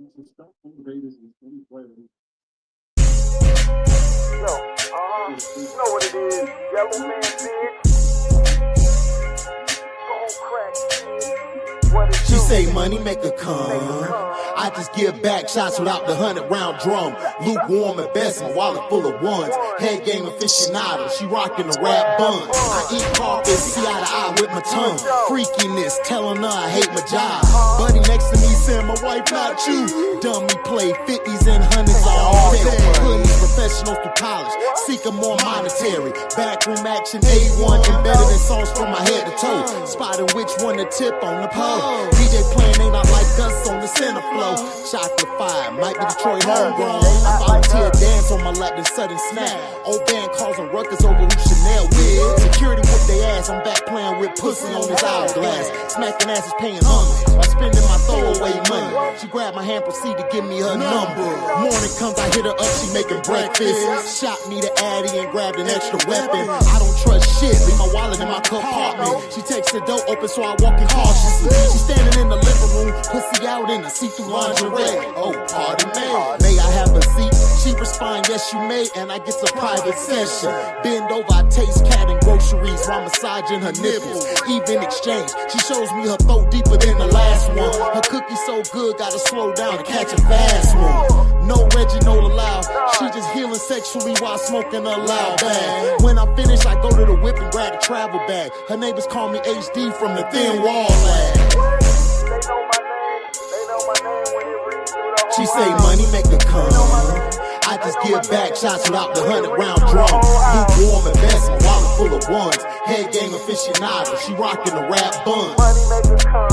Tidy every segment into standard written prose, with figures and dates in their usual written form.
You know what it is, yellow man, bitch. Skullkrack, what it She do? say money make her come. I just give back shots without the 100-round drum. Lukewarm at best, my wallet full of ones. Head game aficionado, she rockin' the rap bun. I eat carpet, see eye to eye with my tongue. Freakiness, telling her I hate my job. Buddy next to me saying my wife not you. Dummy play 50s and 100s all day. Putting these professionals through college, seeking more monetary. Backroom action, A1 embedded in sauce from my head to toe. Spotting which one to tip on the pole. DJ playing ain't not like us on the center flow. Chocolate fire, might be Detroit homegrown. I volunteer dance on my lap, then sudden snap. Old band causing ruckus over who Chanel with. Security whoop they ass, I'm back playing with pussy on his hourglass. Smacking asses paying homage by spending my throwaway money. She grabbed my hand, proceed to give me her number. Morning comes, I hit her up, she making breakfast. Shot me the Addy and grabbed an extra weapon. I don't trust shit, leave my wallet in my compartment. She takes the door open, so I walk in cautiously. She standing in the living room, pussy out in a see-through lingerie. Oh, pardon me, may I have a seat? She respond, yes you may, and I get a private session. Bend over, I taste cat and groceries while massaging her nipples. Even exchange, she shows me her throat deeper than the last one. Her cookie so good, gotta slow down to catch a fast one. No Reginald allowed, she just healing sexually while smoking a loud bag. When I finish, I go to the whip and grab the travel bag. Her neighbors call me HD from the thin wall lad. She say money make her come. I just give back shots without the 100-round drum. Lukewarm at best, my wallet full of ones. Head game aficionado, she rockin' the rap bun. Money make her come.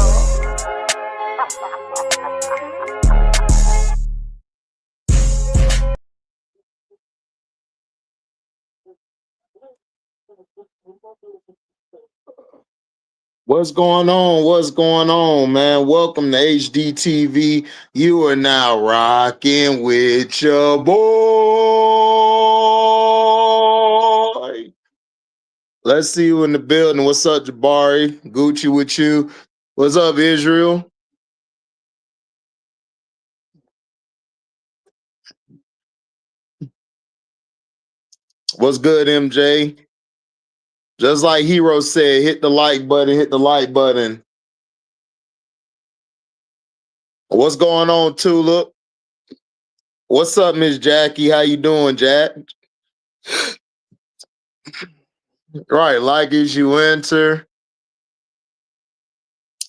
What's going on? What's going on, man? Welcome to HDiiTV. You are now rocking with your boy. Let's see you in the building. What's up, Jabari? Gucci with you. What's up, Israel? What's good, MJ? Just like Hero said, hit the like button, hit the like button. What's going on, Tulip? What's up, Miss Jackie? How you doing, Jack? Right, like as you enter.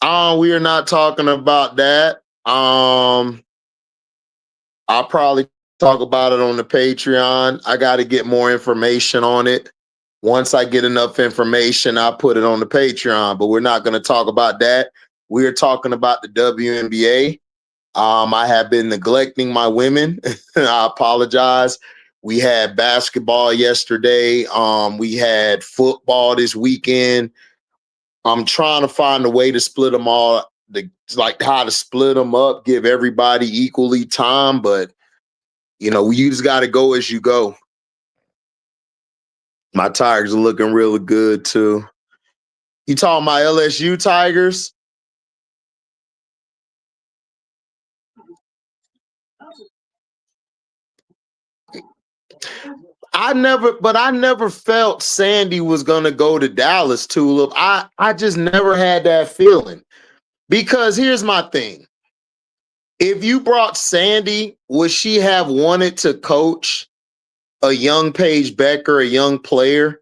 We are not talking about that. I'll probably talk about it on the Patreon. I got to get more information on it. Once I get enough information, I'll put it on the Patreon, but we're not going to talk about that. We're talking about the WNBA. I have been neglecting my women. I apologize. We had basketball yesterday. We had football this weekend. I'm trying to find a way to split them all, like how to split them up, give everybody equally time, but you know, you just got to go as you go. My Tigers are looking really good too. You talking about LSU Tigers? I never felt Sandy was gonna go to Dallas, Tulip. I just never had that feeling. Because here's my thing. If you brought Sandy, would she have wanted to coach a young Paige Becker, a young player?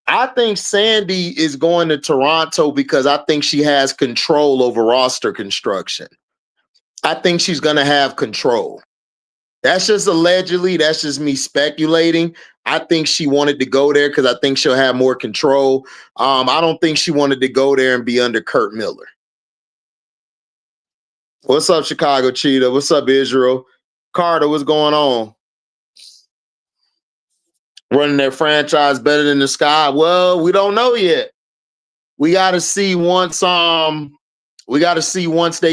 I think Sandy is going to Toronto because I think she has control over roster construction. I think she's going to have control. That's just allegedly. That's just me speculating. I think she wanted to go there because I think she'll have more control. I don't think she wanted to go there and be under Kurt Miller. What's up, Chicago Cheetah? What's up, Israel? Carter, what's going on? Running their franchise better than the Sky? Well, we don't know yet. We got to see once they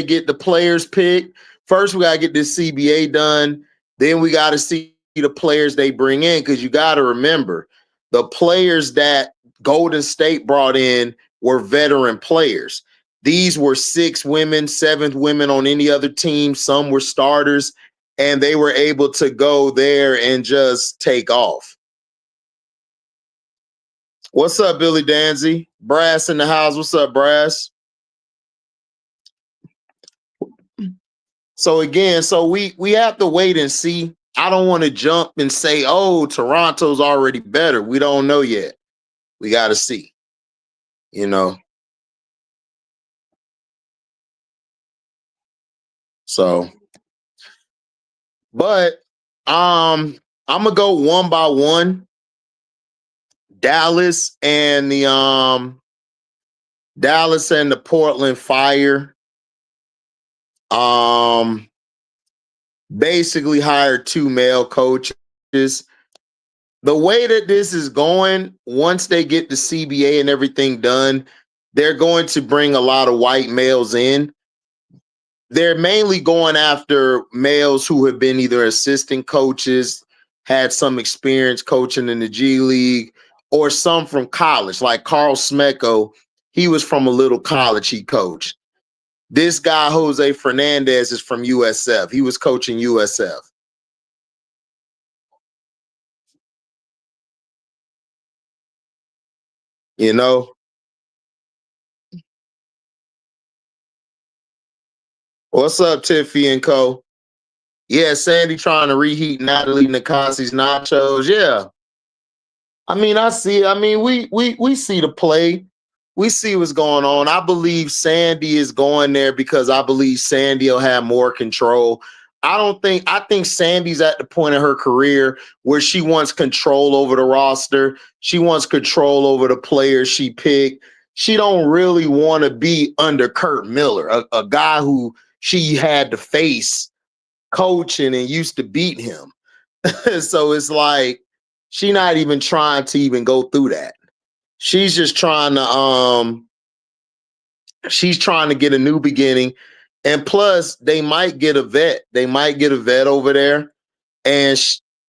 get the players picked. First, we got to get this CBA done. Then we got to see the players they bring in, because you got to remember, the players that Golden State brought in were veteran players. These were 6 women, 7 women on any other team. Some were starters, and they were able to go there and just take off. What's up, Billy Danzy? Brass in the house. What's up, Brass? So again, we have to wait and see. I don't want to jump and say, oh, Toronto's already better. We don't know yet. We got to see, you know. So, but I'm gonna go one by one. Dallas and the Portland Fire basically hired 2 male coaches. The way that this is going, once they get the CBA and everything done, they're going to bring a lot of white males in. They're mainly going after males who have been either assistant coaches, had some experience coaching in the G League, or some from college, like Carl Smecko. He was from a little college he coached. This guy, Jose Fernandez, is from USF. He was coaching USF. You know? What's up, Tiffy and Co? Yeah, Sandy trying to reheat Natalie Nakasi's nachos. Yeah. I mean, I see. I mean, we see the play. We see what's going on. I believe Sandy is going there because I believe Sandy will have more control. I think Sandy's at the point of her career where she wants control over the roster. She wants control over the players she picked. She don't really want to be under Kurt Miller, a guy who she had to face coaching and used to beat him. So it's like she's not even trying to even go through that. She's just trying to get a new beginning. And plus, they might get a vet. They might get a vet over there, and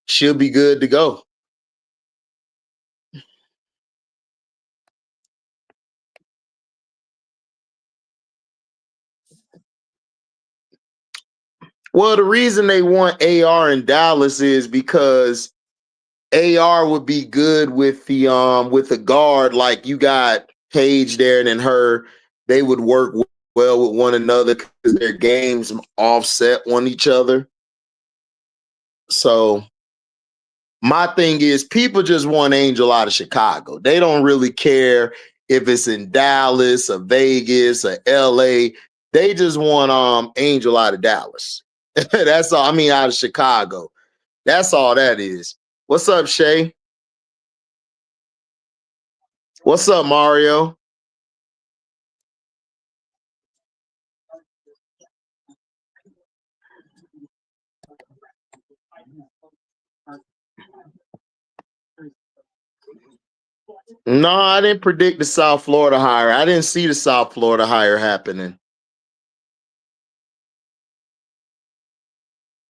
she'll be good to go. Well, the reason they want AR in Dallas is because AR would be good with the guard. Like you got Paige there and then her. They would work well with one another because their games offset one each other. So my thing is people just want Angel out of Chicago. They don't really care if it's in Dallas or Vegas or LA. They just want Angel out of Dallas. That's all. I mean, out of Chicago. That's all that is. What's up, Shay? What's up, Mario? No, I didn't predict the South Florida hire. I didn't see the South Florida hire happening.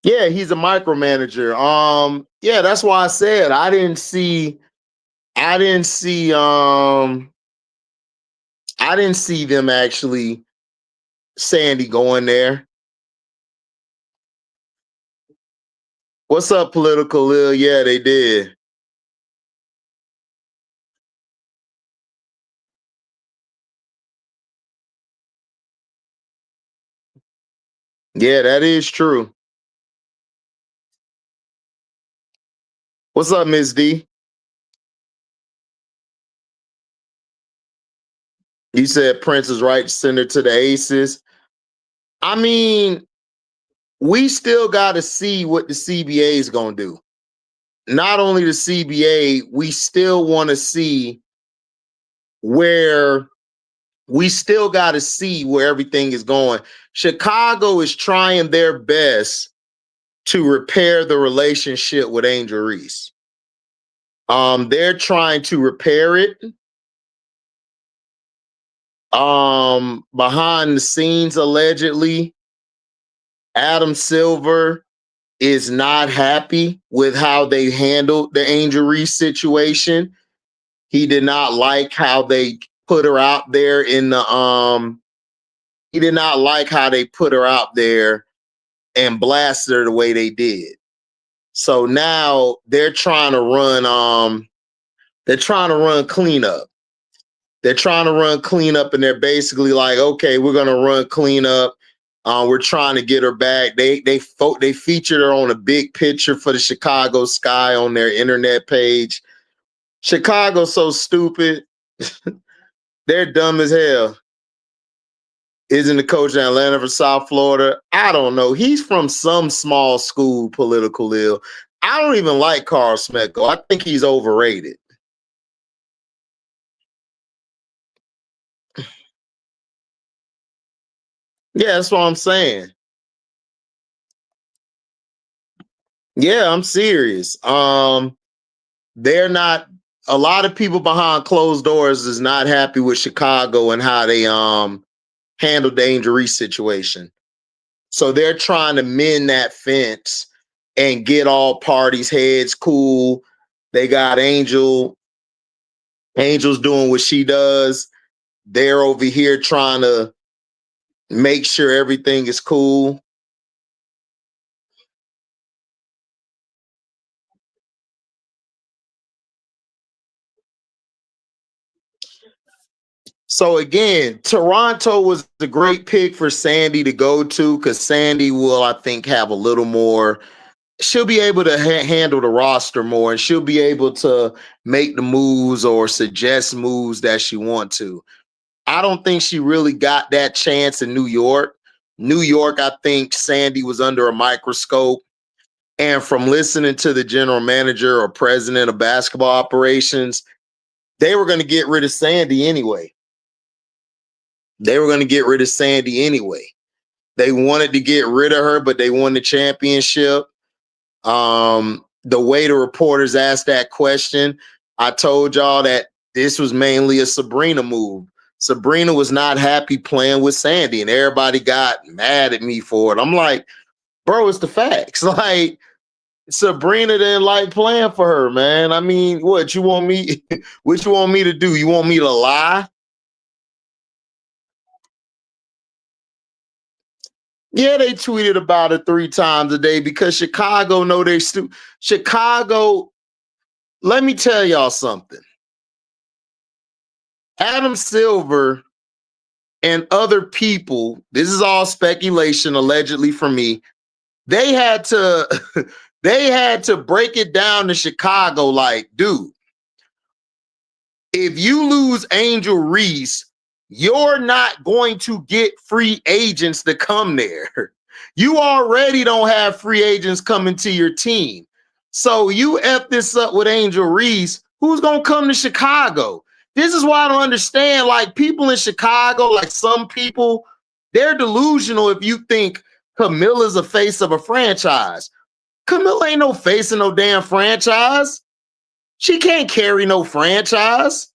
Yeah, he's a micromanager. Yeah, that's why I said I didn't see I didn't see them actually Sandy going there. What's up, political Lil? Yeah, they did. Yeah, that is true. What's up, Miss D? You said Prince is right to send her to the Aces. I mean, we still got to see what the CBA is going to do. Not only the CBA, we still want to see where we still got to see where everything is going. Chicago is trying their best to repair the relationship with Angel Reese. They're trying to repair it. Behind the scenes, allegedly, Adam Silver is not happy with how they handled the Angel Reese situation. He did not like how they put her out there in the did not like how they put her out there and blasted her the way they did. So now they're trying to run cleanup. They're trying to run cleanup, and they're basically like, okay, we're gonna run cleanup. We're trying to get her back. They featured her on a big picture for the Chicago Sky on their internet page. Chicago's so stupid. They're dumb as hell. Isn't the coach in Atlanta for South Florida? I don't know. He's from some small school, political ill. I don't even like Carl Smecko. I think he's overrated. Yeah, that's what I'm saying. Yeah, I'm serious. They're not, a lot of people behind closed doors is not happy with Chicago and how they handled the Angel Reese situation. So they're trying to mend that fence and get all parties' heads cool. They got Angel's doing what she does. They're over here trying to make sure everything is cool. So again, Toronto was a great pick for Sandy to go to because Sandy will, I think, have a little more. She'll be able to handle the roster more, and she'll be able to make the moves or suggest moves that she wants to. I don't think she really got that chance in New York. New York, I think Sandy was under a microscope. And from listening to the general manager or president of basketball operations, they were going to get rid of Sandy anyway. They were going to get rid of Sandy anyway. They wanted to get rid of her, but they won the championship. The way the reporters asked that question, I told y'all that this was mainly a Sabrina move. Sabrina was not happy playing with Sandy, and everybody got mad at me for it. I'm like, bro, it's the facts. Like, Sabrina didn't like playing for her, man. I mean, what you want me? What you want me to do? You want me to lie? Yeah, they tweeted about it 3 times a day because Chicago know they Chicago. Let me tell y'all something. Adam Silver and other people, this is all speculation allegedly from me. They had to they had to break it down to Chicago like, dude, if you lose Angel Reese, you're not going to get free agents to come there. You already don't have free agents coming to your team. So you F this up with Angel Reese, who's going to come to Chicago? This is why I don't understand. Like, people in Chicago, like some people, they're delusional if you think Camilla's a face of a franchise. Camilla ain't no face of no damn franchise. She can't carry no franchise.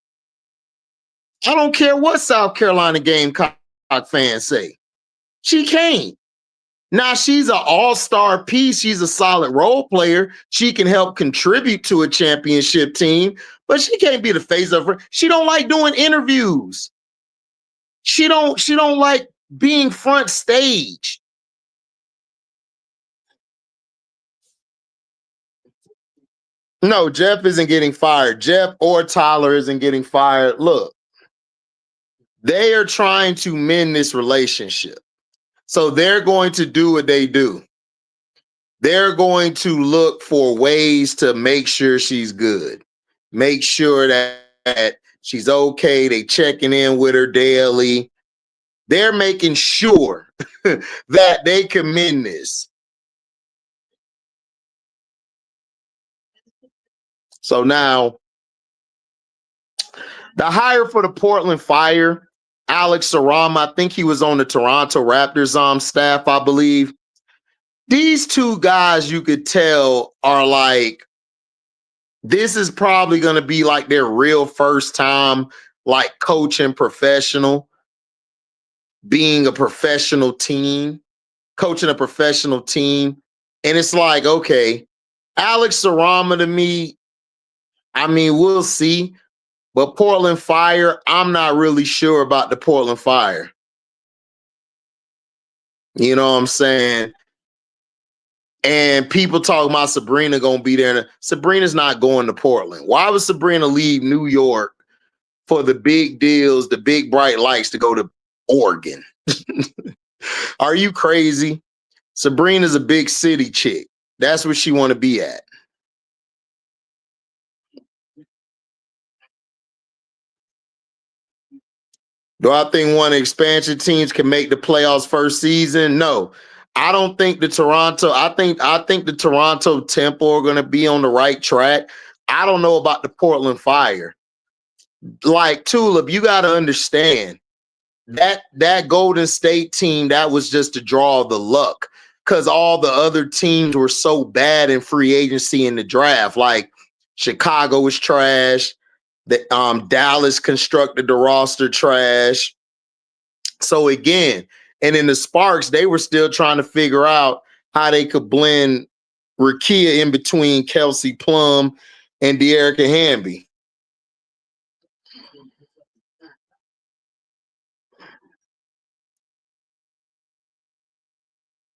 I don't care what South Carolina Gamecock fans say. She can't. Now, she's an all-star piece. She's a solid role player. She can help contribute to a championship team, but she can't be the face of her. She don't like doing interviews. She don't like being front stage. No, Jeff isn't getting fired. Jeff or Tyler isn't getting fired. Look, they are trying to mend this relationship. So they're going to do what they do. They're going to look for ways to make sure she's good. Make sure that she's okay. They checking in with her daily. They're making sure that they can mend this. So now, the hire for the Portland Fire, Alex Sarama, I think he was on the Toronto Raptors staff, I believe. These two guys, you could tell, are like, this is probably going to be like their real first time, like coaching professional, being a professional team, coaching a professional team. And it's like, okay, Alex Sarama to me, I mean, we'll see. But Portland Fire, I'm not really sure about the Portland Fire. You know what I'm saying? And people talk about Sabrina gonna be there. Sabrina's not going to Portland. Why would Sabrina leave New York for the big deals, the big bright lights to go to Oregon? Are you crazy? Sabrina's a big city chick. That's where she want to be at. Do I think one of the expansion teams can make the playoffs first season? No. I don't think the Toronto, I think the Toronto Temple are gonna be on the right track. I don't know about the Portland Fire. Like Tulip, you gotta understand that Golden State team, that was just to draw the luck because all the other teams were so bad in free agency in the draft. Like Chicago was trash. The Dallas constructed the roster trash. So again, and in the Sparks, they were still trying to figure out how they could blend Rakia in between Kelsey Plum and De'Erica Hamby.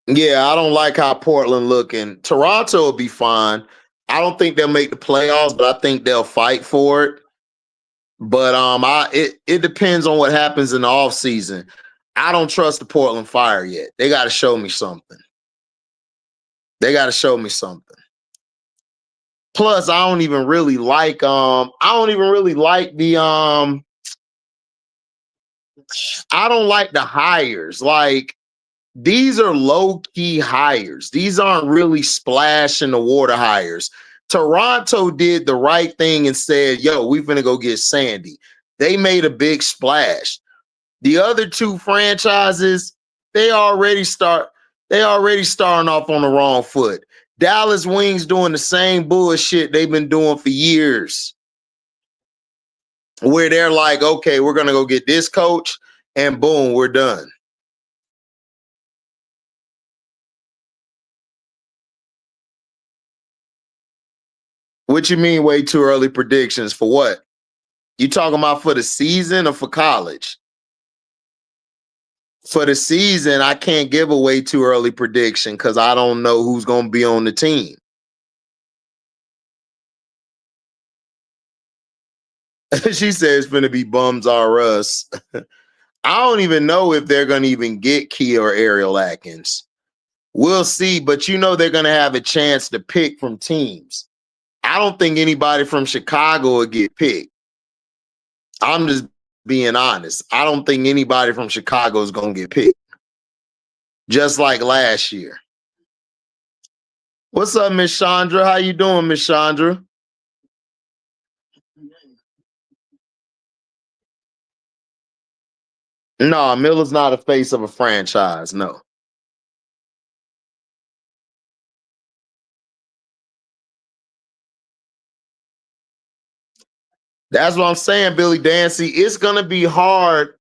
Yeah, I don't like how Portland looking. Toronto will be fine. I don't think they'll make the playoffs, but I think they'll fight for it. But it depends on what happens in the offseason. I don't trust the Portland Fire yet. They got to show me something. They got to show me something. Plus, I don't even really like I don't like the hires. Like these are low-key hires. These aren't really splash in the water hires. Toronto did the right thing and said, yo, we're gonna go get Sandy. They made a big splash. The other two franchises, they already starting off on the wrong foot. Dallas Wings doing the same bullshit they've been doing for years. Where they're like, okay, we're gonna go get this coach, and boom, we're done. What you mean way too early predictions for what? You talking about for the season or for college? For the season, I can't give a way too early prediction because I don't know who's going to be on the team. She says it's going to be bums are us. I don't even know if they're going to even get Kia or Ariel Atkins. We'll see, but you know they're going to have a chance to pick from teams. I don't think anybody from Chicago will get picked. I'm just being honest. I don't think anybody from Chicago is going to get picked. Just like last year. What's up, Miss Chandra? How you doing, Miss Chandra? No, Miller's not a face of a franchise. No. That's what I'm saying, Billy Dancy. It's gonna be hard.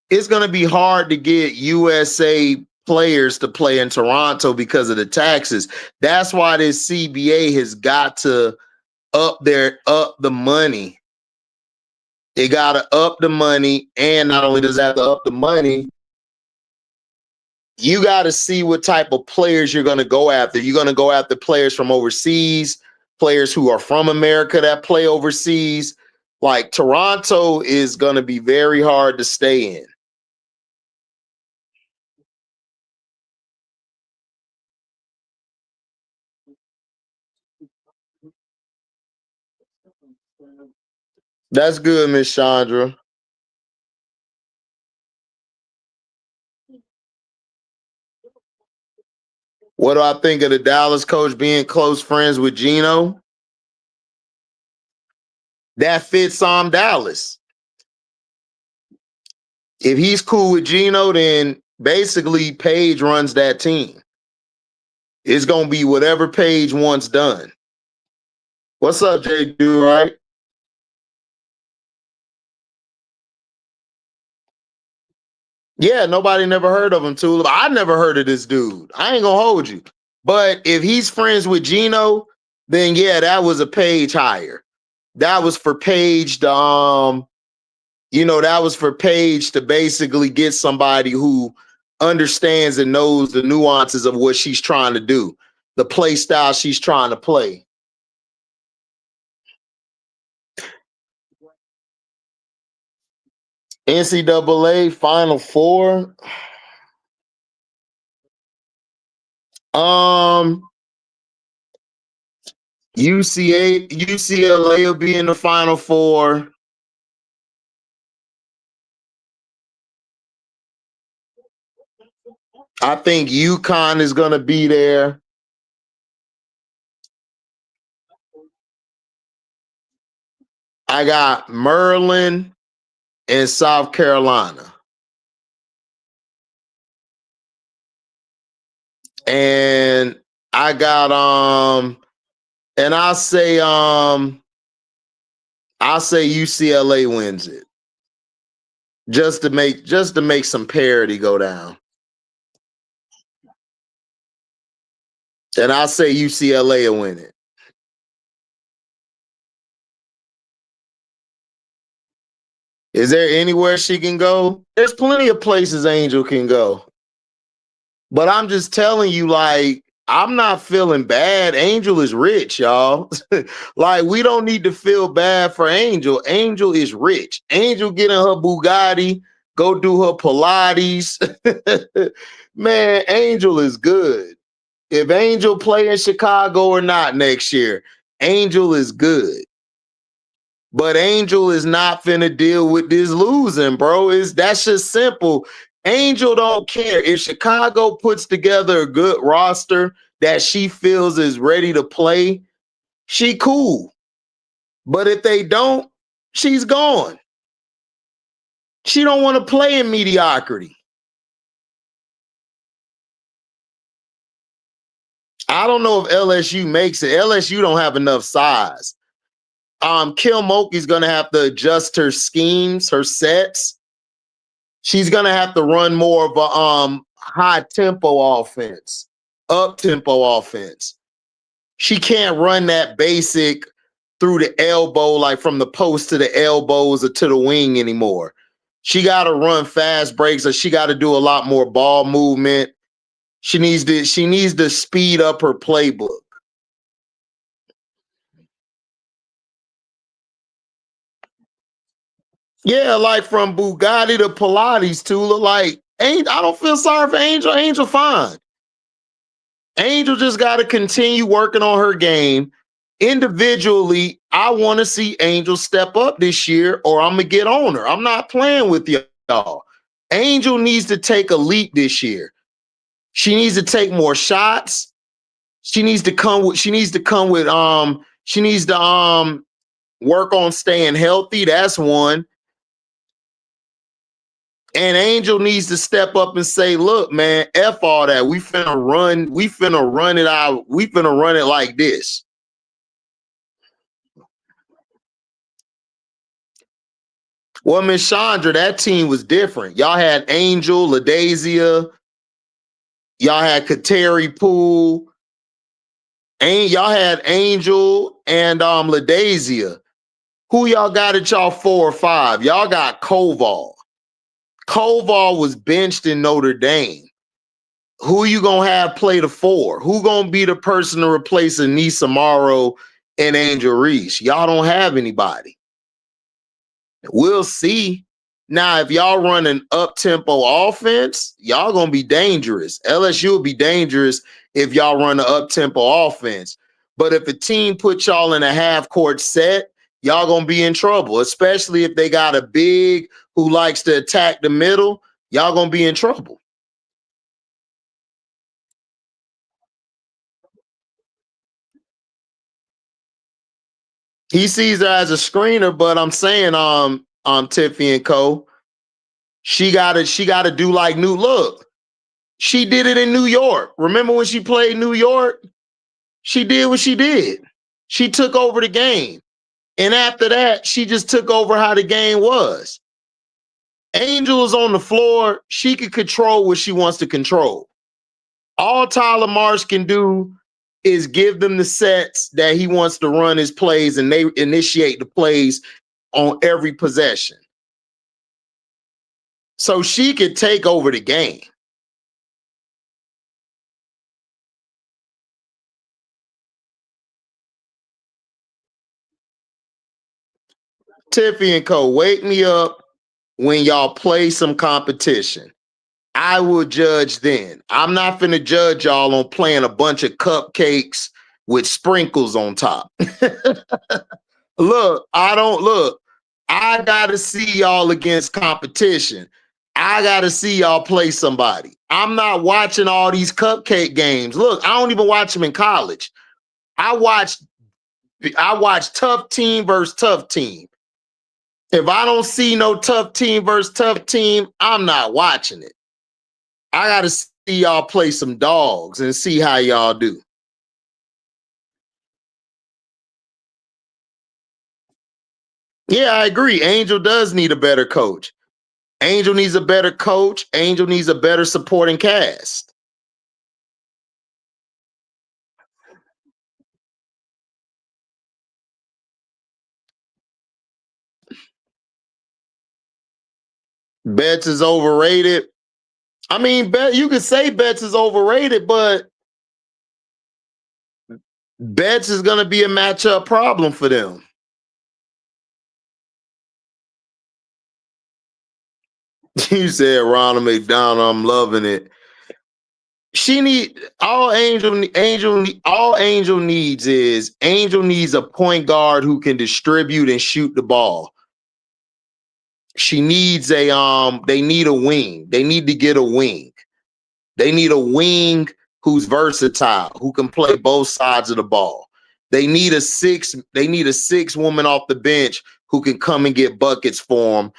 It's gonna be hard to get USA players to play in Toronto because of the taxes. That's why this CBA has got to up the money. They gotta up the money, and not only does it have to up the money, you got to see what type of players you're going to go after. You're going to go after players from overseas, players who are from America that play overseas. Like Toronto is going to be very hard to stay in. That's good, Miss Chandra. What do I think of the Dallas coach being close friends with Gino? That fits Dallas. If he's cool with Gino, then basically Page runs that team. It's gonna be whatever Page wants done. What's up, Jay? Do right? Yeah, nobody never heard of him, Tulip. I never heard of this dude. I ain't gonna hold you. But if he's friends with Gino, then yeah, that was a Page hire. That was for Page to that was for Page to basically get somebody who understands and knows the nuances of what she's trying to do, the play style she's trying to play. NCAA Final Four. UCLA will be in the Final Four. I think UConn is going to be there. I got Maryland and South Carolina. And I got and I'll say UCLA wins it. Just to make some parity go down. And I'll say UCLA will win it. Is there anywhere she can go? There's plenty of places Angel can go. But I'm just telling you, like, I'm not feeling bad. Angel is rich, y'all. Like, we don't need to feel bad for Angel. Angel is rich. Angel getting her Bugatti, go do her Pilates. Man, Angel is good. If Angel play in Chicago or not next year, Angel is good. But Angel is not finna deal with this losing, bro. That's just simple. Angel don't care. If Chicago puts together a good roster that she feels is ready to play, she cool. But if they don't, she's gone. She don't want to play in mediocrity. I don't know if LSU makes it. LSU don't have enough size. Kim Mulkey's gonna have to adjust her schemes, her sets. She's gonna have to run more of a high tempo offense, up tempo offense. She can't run that basic through the elbow, like from the post to the elbows or to the wing anymore. She got to run fast breaks, or she got to do a lot more ball movement. She needs to speed up her playbook. Yeah, like from Bugatti to Pilates, Tula. Like, I don't feel sorry for Angel. Angel fine. Angel just got to continue working on her game. Individually, I want to see Angel step up this year, or I'm going to get on her. I'm not playing with y'all. Angel needs to take a leap this year. She needs to take more shots. She needs to work on staying healthy. That's one. And Angel needs to step up and say, look, man, F all that. We finna run it out. We finna run it like this. Well, Miss Chandra, that team was different. Y'all had Angel, LaDazia, y'all had Kateri Poole, and y'all had Angel and LaDazia. Who y'all got at y'all 4 or 5? Y'all got Koval. Koval was benched in Notre Dame. Who you gonna have play the 4? Who gonna be the person to replace Anissa Morrow and Angel Reese? Y'all don't have anybody. We'll see. Now, if y'all run an up-tempo offense, y'all gonna be dangerous. LSU will be dangerous if y'all run an up-tempo offense. But if a team puts y'all in a half-court set, y'all gonna be in trouble, especially if they got a big who likes to attack the middle. Y'all gonna be in trouble. He sees her as a screener, but I'm saying, Tiffy and Co. She gotta do like New Look. She did it in New York. Remember when she played New York? She did what she did. She took over the game. And after that, she just took over how the game was. Angel is on the floor. She can control what she wants to control. All Tyler Marsh can do is give them the sets that he wants to run his plays, and they initiate the plays on every possession. So she could take over the game. Tiffy and Co. Wake me up when y'all play some competition. I will judge then. I'm not finna judge y'all on playing a bunch of cupcakes with sprinkles on top. Look, I don't look. I gotta see y'all against competition. I gotta see y'all play somebody. I'm not watching all these cupcake games. Look, I don't even watch them in college. I watch tough team versus tough team. If I don't see no tough team versus tough team, I'm not watching it. I gotta see y'all play some dogs and see how y'all do. Yeah, I agree. Angel does need a better coach. Angel needs a better coach. Angel needs a better supporting cast. Betts is overrated. I mean, you could say Betts is overrated, but Betts is going to be a matchup problem for them. You said Ronald McDonald. I'm loving it. She need all Angel needs is Angel needs a point guard who can distribute and shoot the ball. She needs they need a wing. They need to get a wing. They need a wing who's versatile, who can play both sides of the ball. They need a six woman off the bench who can come and get buckets for them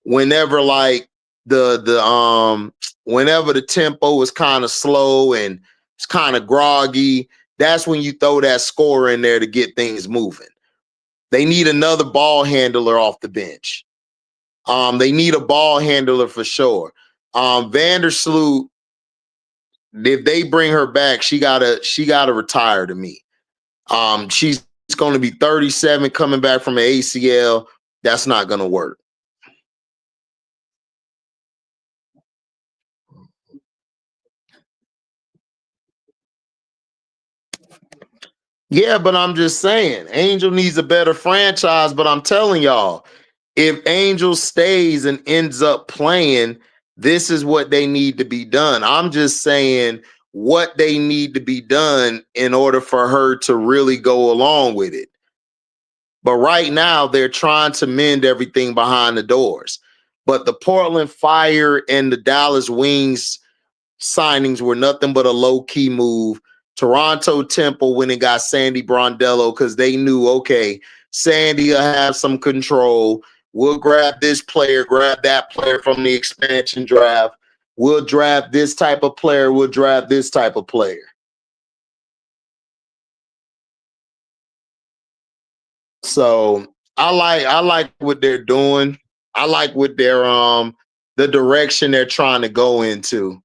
whenever like whenever the tempo is kind of slow and it's kind of groggy. That's when you throw that scorer in there to get things moving. They need another ball handler off the bench. They need a ball handler for sure. Vandersloot, if they bring her back, she gotta retire to me. She's going to be 37 coming back from an ACL. That's not going to work. Yeah, but I'm just saying, Angel needs a better franchise. But I'm telling y'all, if Angel stays and ends up playing, this is what they need to be done. I'm just saying what they need to be done in order for her to really go along with it. But right now, they're trying to mend everything behind the doors. But the Portland Fire and the Dallas Wings signings were nothing but a low-key move. Toronto Temple went and got Sandy Brondello because they knew, okay, Sandy will have some control. We'll grab this player, grab that player from the expansion draft. We'll draft this type of player. We'll draft this type of player. So I like what they're doing. I like what they're the direction they're trying to go into.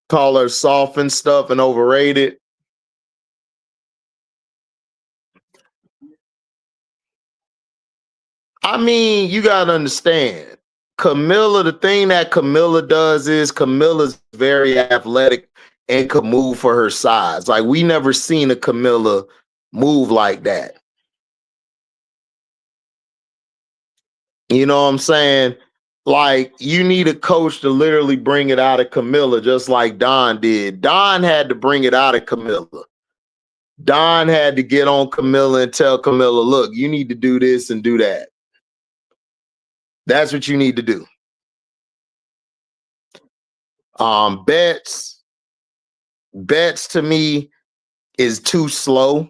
Call her soft and stuff and overrated. I mean, you gotta understand. Camilla, the thing that Camilla does is Camilla's very athletic and could move for her size. Like we never seen a Camilla move like that. You know what I'm saying? Like you need a coach to literally bring it out of Camilla, just like Don did. Don had to bring it out of Camilla. Don had to get on Camilla and tell Camilla, look, you need to do this and do that. That's what you need to do. Betts to me is too slow.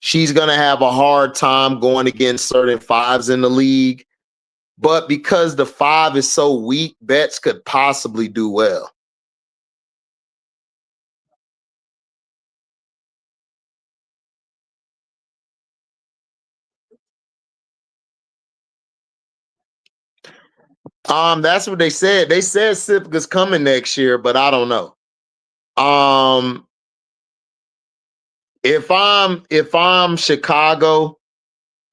She's going to have a hard time going against certain fives in the league. But because the five is so weak, Betts could possibly do well. That's what they said. They said Sipka's coming next year, but I don't know. If I'm Chicago,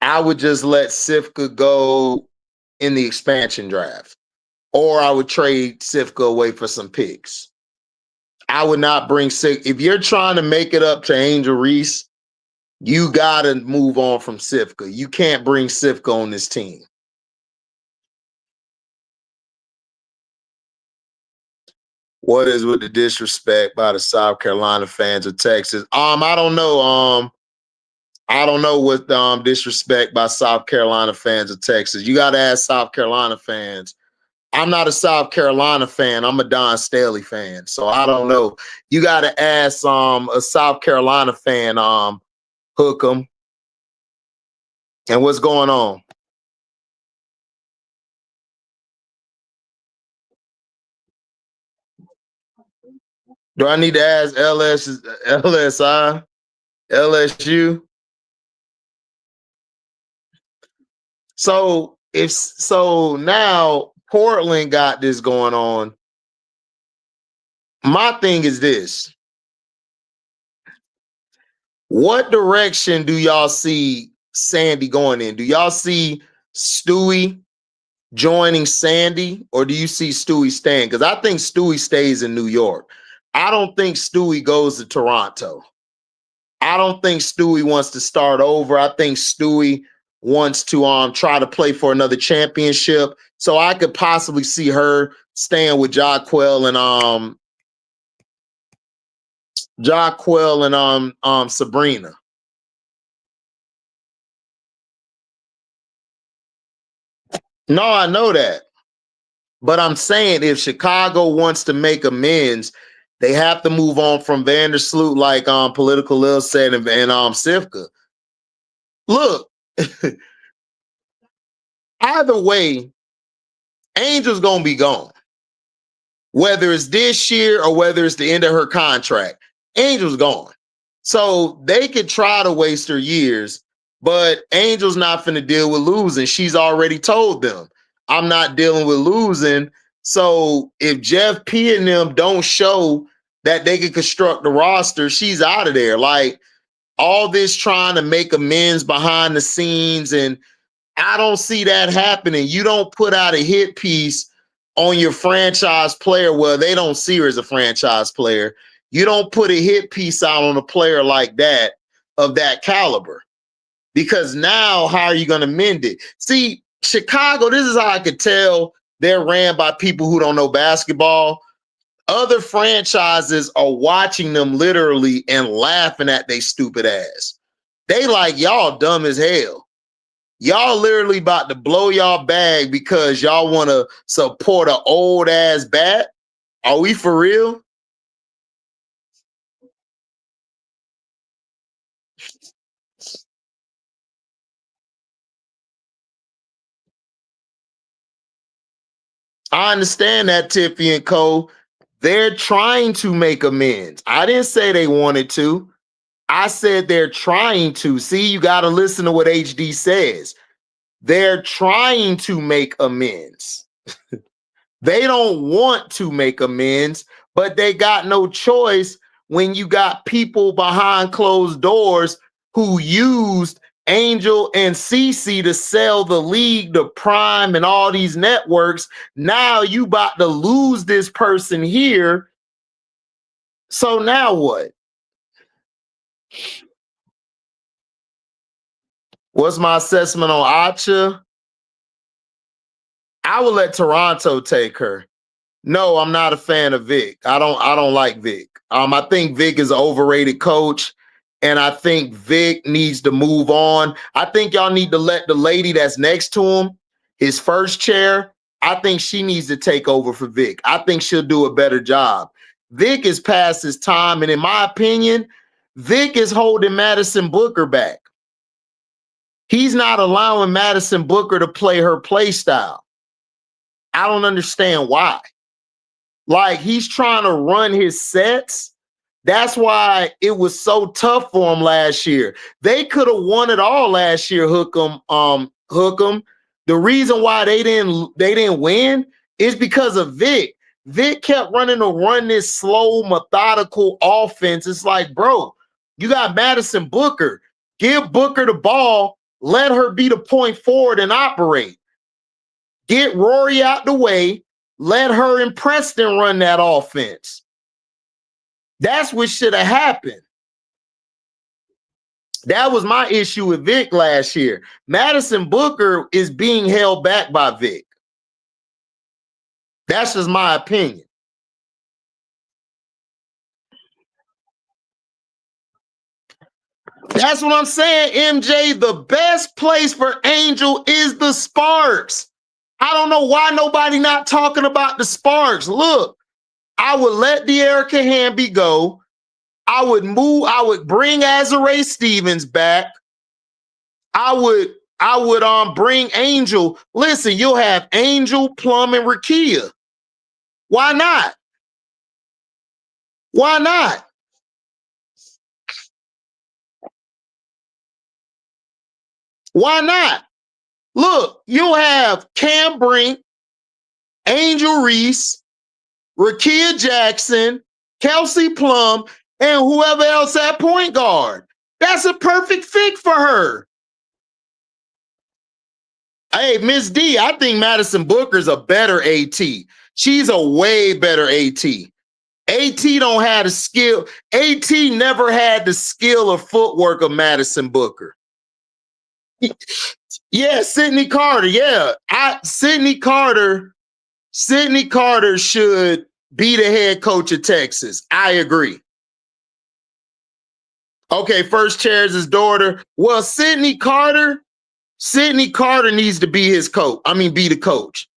I would just let Sifka go in the expansion draft. or I would trade Sifka away for some picks. I would not bring Sifka. If you're trying to make it up to Angel Reese, you got to move on from Sifka. You can't bring Sifka on this team. What is with the disrespect by the South Carolina fans of Texas? I don't know. I don't know what disrespect by South Carolina fans of Texas. You got to ask South Carolina fans. I'm not a South Carolina fan. I'm a Don Staley fan. So I don't know. You got to ask a South Carolina fan, Hookem. And what's going on? Do I need to ask LSI, LSU? So now Portland got this going on. My thing is this. What direction do y'all see Sandy going in? Do y'all see Stewie joining Sandy, or do you see Stewie staying? Because I think Stewie stays in New York. I don't think Stewie goes to Toronto. I don't think Stewie wants to start over. I think Stewie wants to try to play for another championship. So I could possibly see her staying with Jaquel and Sabrina. No, I know that. But I'm saying if Chicago wants to make amends, they have to move on from Vandersloot, like Political Lil said, and Sifka. Look, either way, Angel's gonna be gone. Whether it's this year or whether it's the end of her contract, Angel's gone. So they could try to waste her years, but Angel's not finna deal with losing. She's already told them, I'm not dealing with losing. So if Jeff P and them don't show that they can construct the roster, she's out of there. Like all this trying to make amends behind the scenes, and I don't see that happening. You don't put out a hit piece on your franchise player. Well, they don't see her as a franchise player. You don't put a hit piece out on a player like that, of that caliber, because now how are you going to mend it? See, Chicago, this is how I could tell they're ran by people who don't know basketball. Other franchises are watching them literally and laughing at they stupid ass. They like, y'all dumb as hell. Y'all literally about to blow y'all bag because y'all want to support an old ass bat. Are we for real? I understand that, Tiffy and Co. They're trying to make amends. I didn't say they wanted to. I said they're trying to. See, you got to listen to what HD says. They're trying to make amends. They don't want to make amends, but they got no choice when you got people behind closed doors who used Angel and CC to sell the league to Prime and all these networks. Now you about to lose this person here. So now what? What's my assessment on Acha? I would let Toronto take her. No, I'm not a fan of Vic. I don't like Vic. I think Vic is an overrated coach, and I think Vic needs to move on. I think y'all need to let the lady that's next to him, his first chair, I think she needs to take over for Vic. I think she'll do a better job. Vic is past his time, and in my opinion, Vic is holding Madison Booker back. He's not allowing Madison Booker to play her play style. I don't understand why. Like, he's trying to run his sets. That's why it was so tough for him last year. They could have won it all last year, Hookem. The reason why they didn't win is because of Vic. Vic kept run this slow, methodical offense. It's like, bro, you got Madison Booker. Give Booker the ball. Let her be the point forward and operate. Get Rory out the way. let her and Preston run that offense. That's what should have happened. That was my issue with Vic last year. Madison Booker is being held back by Vic. That's just my opinion. That's what I'm saying, MJ. The best place for Angel is the Sparks. I don't know why nobody not talking about the Sparks. Look, I would let De'Erica Hamby go. I would bring Azarae Stevens back. I would bring Angel. Listen, you'll have Angel, Plum, and Rakia. Why not? Why not? Why not? Look, you'll have Cam Brink, Angel Reese, Rakia Jackson, Kelsey Plum, and whoever else at point guard. That's a perfect fit for her. Hey, Miss D, I think Madison Booker's a better AT. She's a way better AT. AT don't have the skill. AT never had the skill or footwork of Madison Booker. Yeah, Sydney Carter. Yeah, Sydney Carter should be the head coach of Texas. I agree. Okay, first chair is his daughter. Well, Sydney Carter needs to be his coach. Be the coach.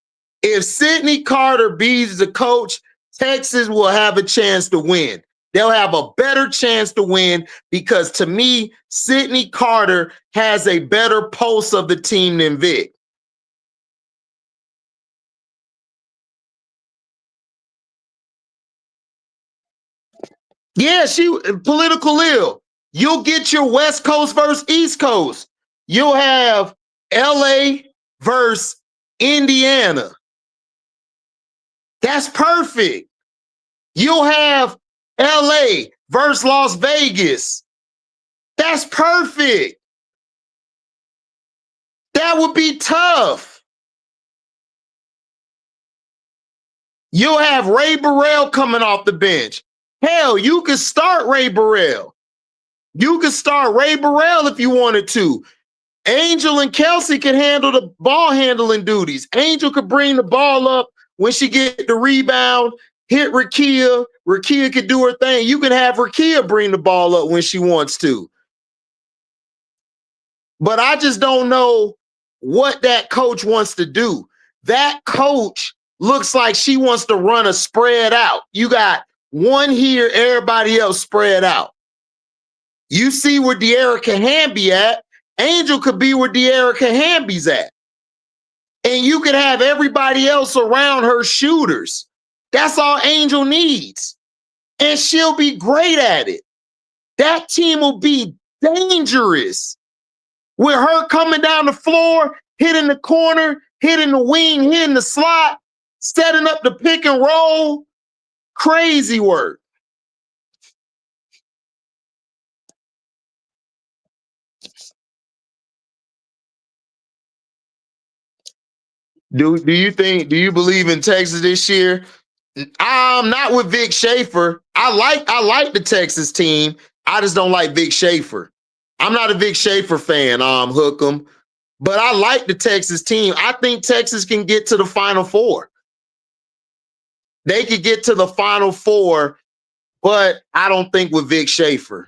If Sydney Carter be the coach, Texas will have a chance to win. They'll have a better chance to win because, to me, Sydney Carter has a better pulse of the team than Vic. Yeah, she political ill. You'll get your West Coast versus East Coast. You'll have LA versus Indiana. That's perfect. You'll have LA versus Las Vegas. That's perfect. That would be tough. You'll have Ray Burrell coming off the bench. Hell, you could start Ray Burrell. You could start Ray Burrell if you wanted to. Angel and Kelsey can handle the ball handling duties. Angel could bring the ball up when she get the rebound, hit Rakia. Rakia could do her thing. You can have Rakia bring the ball up when she wants to. But I just don't know what that coach wants to do. That coach looks like she wants to run a spread out. You got one here, everybody else spread out. You see where De'Erica Hamby at. Angel could be where De'Erica Hamby's at. And you could have everybody else around her shooters. That's all Angel needs. And she'll be great at it. That team will be dangerous. With her coming down the floor, hitting the corner, hitting the wing, hitting the slot, setting up the pick and roll. Crazy work. Do you believe in Texas this year? I'm not with Vic Schaefer. I like the Texas team. I just don't like Vic Schaefer. I'm not a Vic Schaefer fan, Hookem. But I like the Texas team. I think Texas can get to the Final Four. They could get to the Final Four, but I don't think with Vic Schaefer.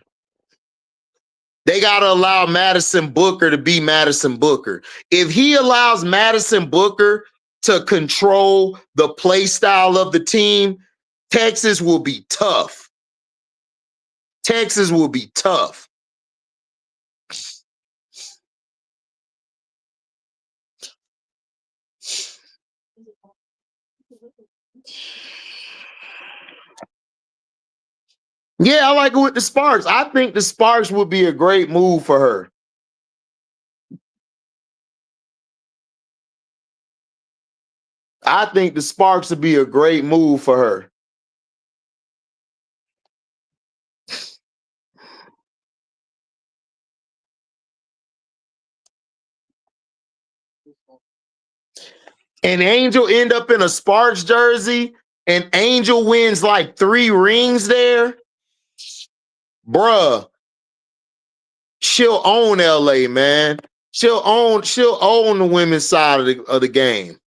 They got to allow Madison Booker to be Madison Booker. If he allows Madison Booker to control the play style of the team, Texas will be tough. Texas will be tough. Yeah, I like it with the Sparks. I think the Sparks would be a great move for her. I think the Sparks would be a great move for her. and Angel end up in a Sparks jersey, and Angel wins like 3 rings there, bruh, she'll own LA, man. She'll own the women's side of the game.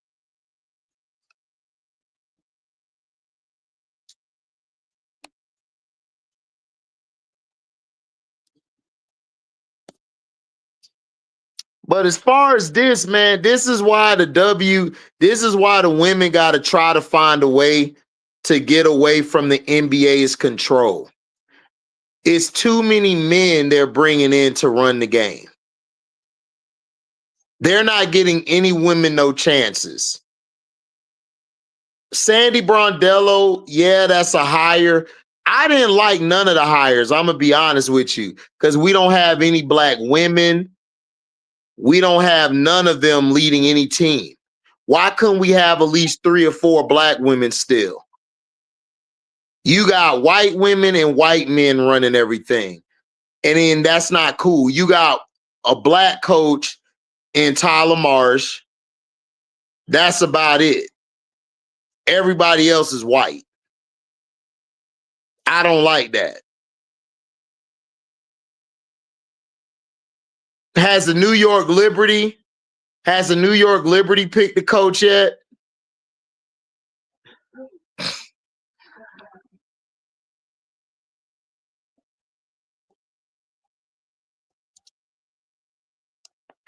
But as far as this, man, this is why the women got to try to find a way to get away from the NBA's control. It's too many men they're bringing in to run the game. They're not getting any women no chances. Sandy Brondello, yeah, that's a hire. I didn't like none of the hires. I'm going to be honest with you, because we don't have any black women. We don't have none of them leading any team. Why couldn't we have at least 3 or 4 black women still? You got white women and white men running everything. And then that's not cool. You got a black coach in Tyler Marsh. That's about it. Everybody else is white. I don't like that. Has the New York Liberty picked the coach yet?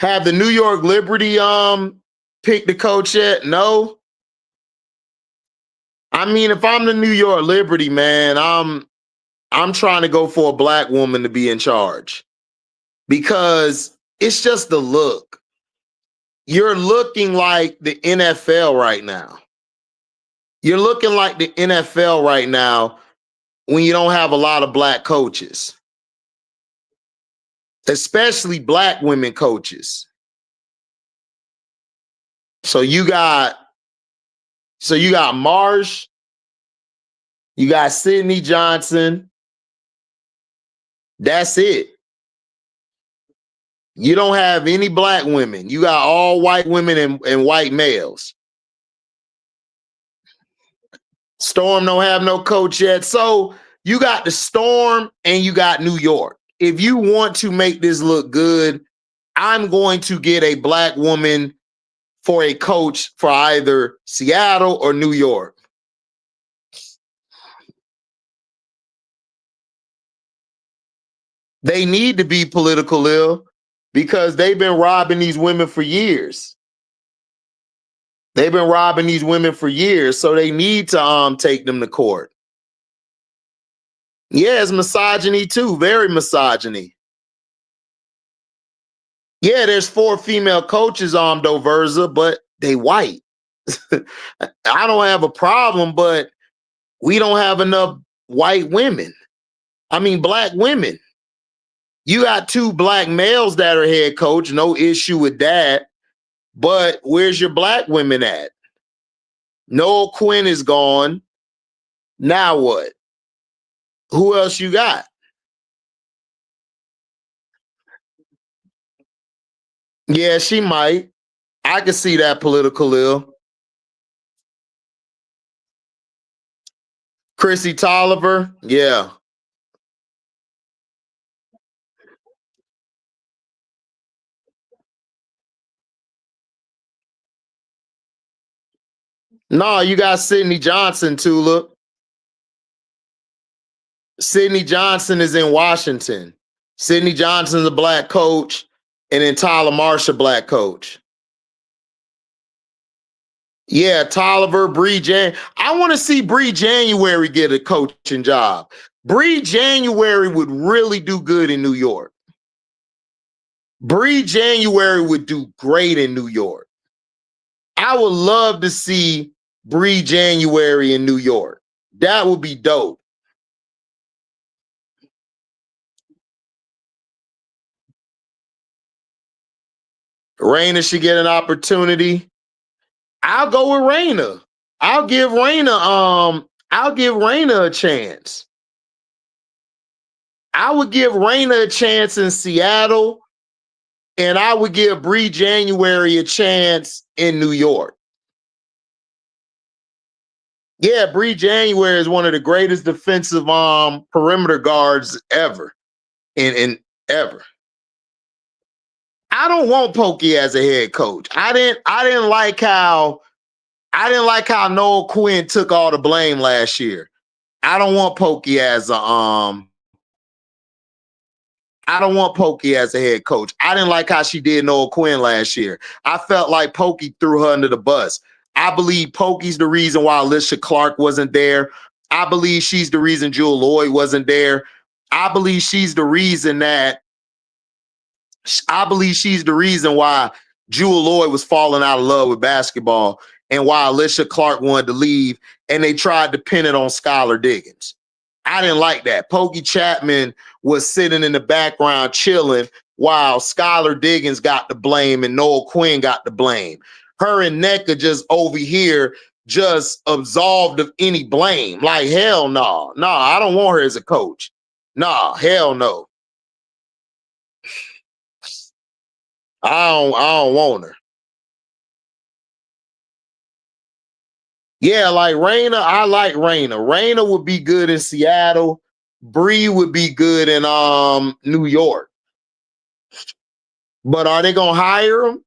Have the New York Liberty picked the coach yet? No. I mean, if I'm the New York Liberty, man, I'm trying to go for a black woman to be in charge, because it's just the look. You're looking like the NFL right now. You're looking like the NFL right now when you don't have a lot of black coaches, especially black women coaches. So you got Marsh, you got Sydney Johnson. That's it. You don't have any black women. You got all white women and white males. Storm don't have no coach yet. So you got the Storm and you got New York. If you want to make this look good, I'm going to get a black woman for a coach for either Seattle or New York. They need to be political ill, because they've been robbing these women for years. So they need to take them to court. Yeah, it's misogyny too, very misogyny. Yeah, there's 4 female coaches though, Verza, but they white. I don't have a problem, but we don't have enough white women. I mean, black women. You got 2 black males that are head coach, no issue with that. But where's your black women at? Noel Quinn is gone. Now what? Who else you got? Yeah, she might. I can see that political ill. Chrissy Tolliver, yeah. No, you got Sydney Johnson, Tulip. Sydney Johnson is in Washington. Sydney Johnson's a black coach, and then Tyler Marsh, a black coach. Yeah, Tolliver, I want to see Bree January get a coaching job. Bree January would really do good in New York. Bree January would do great in New York. I would love to see Bree January in New York. That would be dope. Raina should get an opportunity. I'll go with Raina. I'll give Raina a chance. I would give Raina a chance in Seattle, and I would give Bree January a chance in New York. Yeah, Bree January is one of the greatest defensive perimeter guards ever. In ever. I don't want Pokey as a head coach. I didn't like how Noel Quinn took all the blame last year. I don't want Pokey as a I don't want Pokey as a head coach. I didn't like how she did Noel Quinn last year. I felt like Pokey threw her under the bus. I believe Pokey's the reason why Alicia Clark wasn't there. I believe she's the reason Jewel Lloyd wasn't there. I believe she's the reason why Jewel Lloyd was falling out of love with basketball and why Alicia Clark wanted to leave and they tried to pin it on Skylar Diggins. I didn't like that. Pokey Chapman was sitting in the background chilling while Skylar Diggins got the blame and Noel Quinn got the blame. Her and Nneka just over here just absolved of any blame. Like, hell no. No, I don't want her as a coach. Nah, hell no. I don't want her. Yeah, like Raina, I like Raina. Raina would be good in Seattle. Bree would be good in New York. But are they gonna hire him?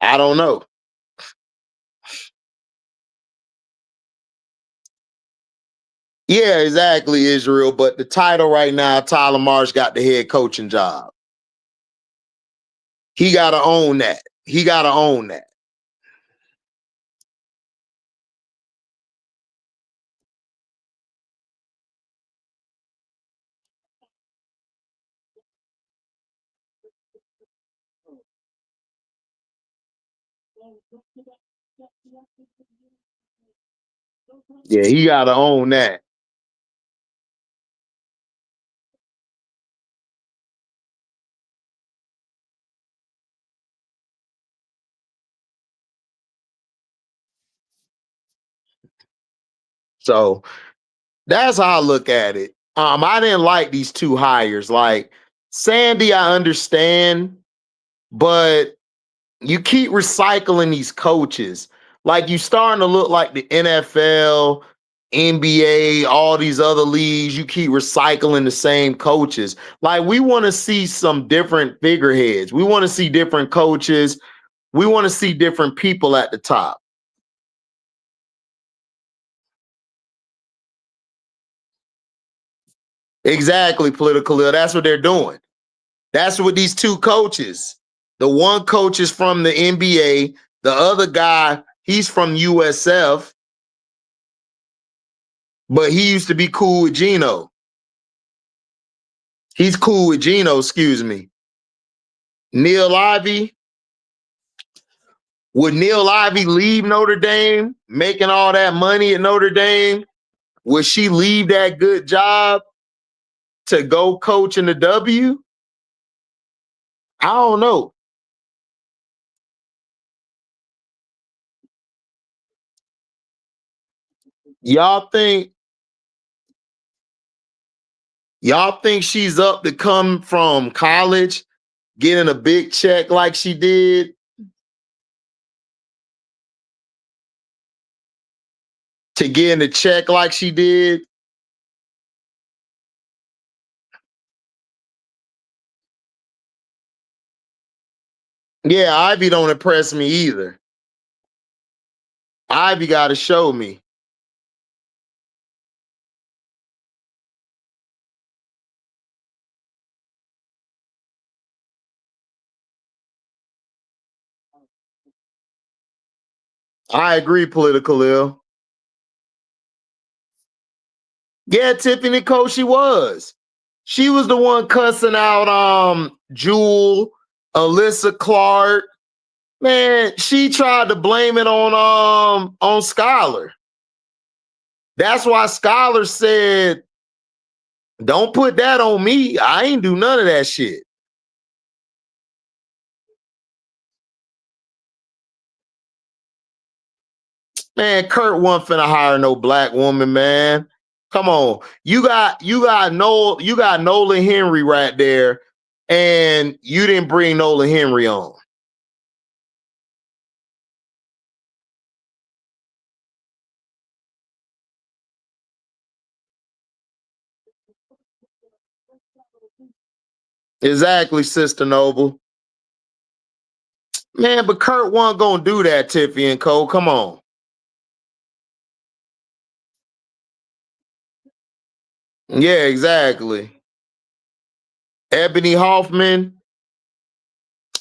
I don't know. Yeah, exactly, Israel. But the title right now, Tyler Marsh got the head coaching job. He gotta own that. He gotta own that. Yeah, he gotta own that. So that's how I look at it. I didn't like these two hires. Like Sandy, I understand, but you keep recycling these coaches. Like you starting to look like the NFL, NBA, all these other leagues. You keep recycling the same coaches. Like we want to see some different figureheads. We want to see different coaches. We want to see different people at the top. Exactly, political. That's what they're doing. That's what these two coaches. The one coach is from the NBA. The other guy, he's from USF, but he used to be cool with Gino. He's cool with Gino, excuse me. Neil Ivy. Would Neil Ivy leave Notre Dame, making all that money at Notre Dame? Would she leave that good job to go coach in the W? I don't know. Y'all think y'all think she's up to come from college, getting a big check like she did? To getting a check like she did? Yeah, Ivy don't impress me either. Ivy got to show me. I agree, political ill. Yeah, Tiffany Cole, she was. She was the one cussing out Jewel, Alyssa Clark. Man, she tried to blame it on Skylar. That's why Skylar said, "Don't put that on me. I ain't do none of that shit." Man, Kurt wasn't finna hire no black woman, man. Come on. You got Nolan Henry right there, and you didn't bring Nolan Henry on. Exactly, Sister Noble. Man, but Kurt wasn't gonna do that, Tiffy and Cole. Come on. Yeah, exactly. Ebony Hoffman.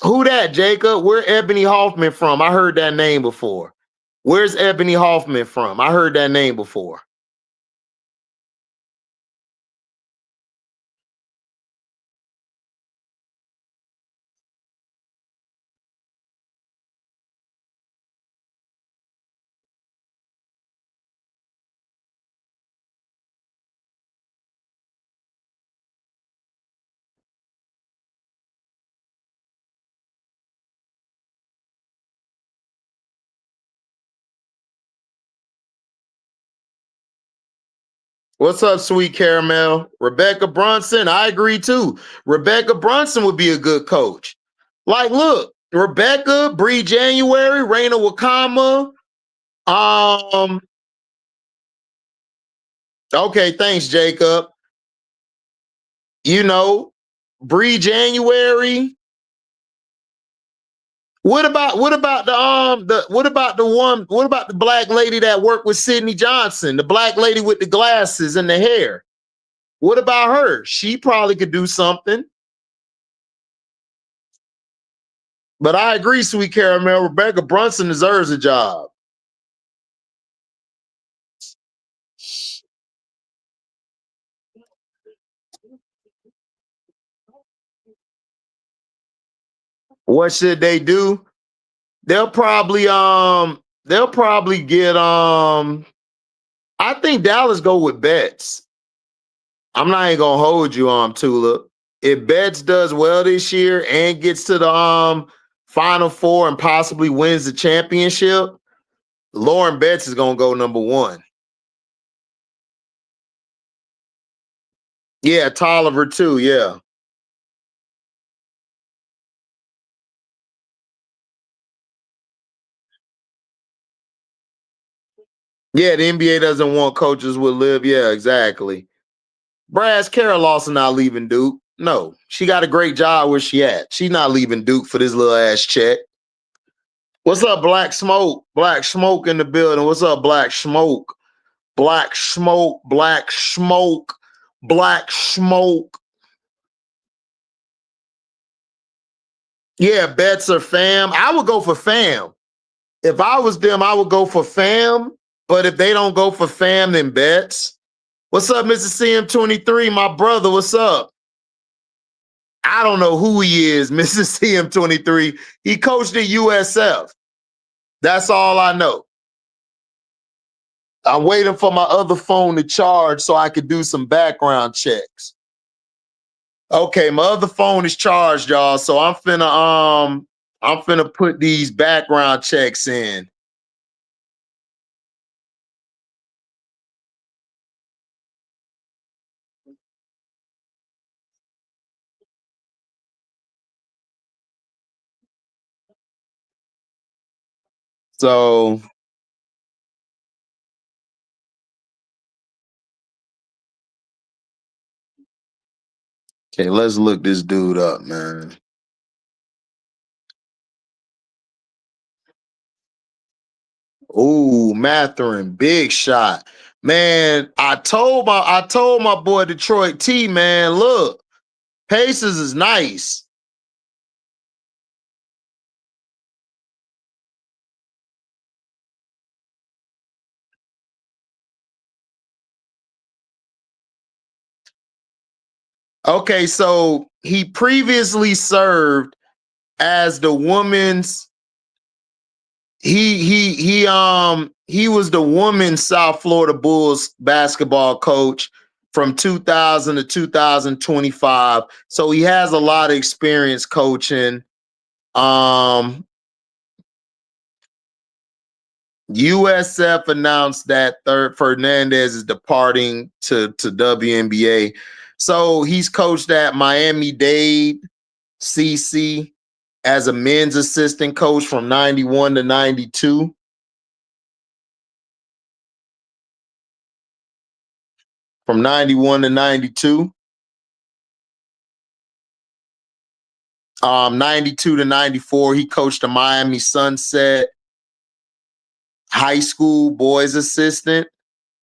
Who that, Jacob? Where Ebony Hoffman from? I heard that name before. Where's Ebony Hoffman from? I heard that name before. What's up, sweet caramel? Rebecca Brunson. I agree too. Rebecca Brunson would be a good coach. Like, look, Rebecca, Bree January, Raina Wakama. Um, okay, thanks, Jacob. You know, Bree January. What about the black lady that worked with Sidney Johnson, the black lady with the glasses and the hair? What about her? She probably could do something. But I agree, sweet caramel. Rebecca Brunson deserves a job. What should they do? They'll probably get I think Dallas go with Betts. I'm not even gonna hold you Tulip. If Betts does well this year and gets to the Final Four and possibly wins the championship, Lauren Betts is gonna go number one. Yeah, Tolliver too. Yeah. Yeah, the NBA doesn't want coaches with live. Yeah, exactly. Braz Carroll Lawson not leaving Duke. No, she got a great job where she at. She's not leaving Duke for this little ass check. What's up, Black Smoke? Black Smoke in the building. What's up, Black Smoke? Black Smoke, Black Smoke, Black Smoke. Yeah, bets are fam. I would go for fam. If I was them, I would go for fam. But if they don't go for fam, then bets. What's up, Mr. CM23? My brother, what's up? I don't know who he is, Mr. CM23. He coached at USF. That's all I know. I'm waiting for my other phone to charge so I could do some background checks. Okay, my other phone is charged, y'all. So I'm finna put these background checks in. So okay, let's look this dude up, man. Ooh, Matherin, big shot. Man, I told my boy Detroit T, man, look, Pacers is nice. Okay, so he previously served as the women's he was the women's South Florida Bulls basketball coach from 2000 to 2025. So he has a lot of experience coaching. USF announced that third Fernandez is departing to WNBA. So he's coached at Miami-Dade, CC, as a men's assistant coach from 91 to 92. From 91 to 92. 92 to 94, he coached the Miami Sunset high school boys assistant.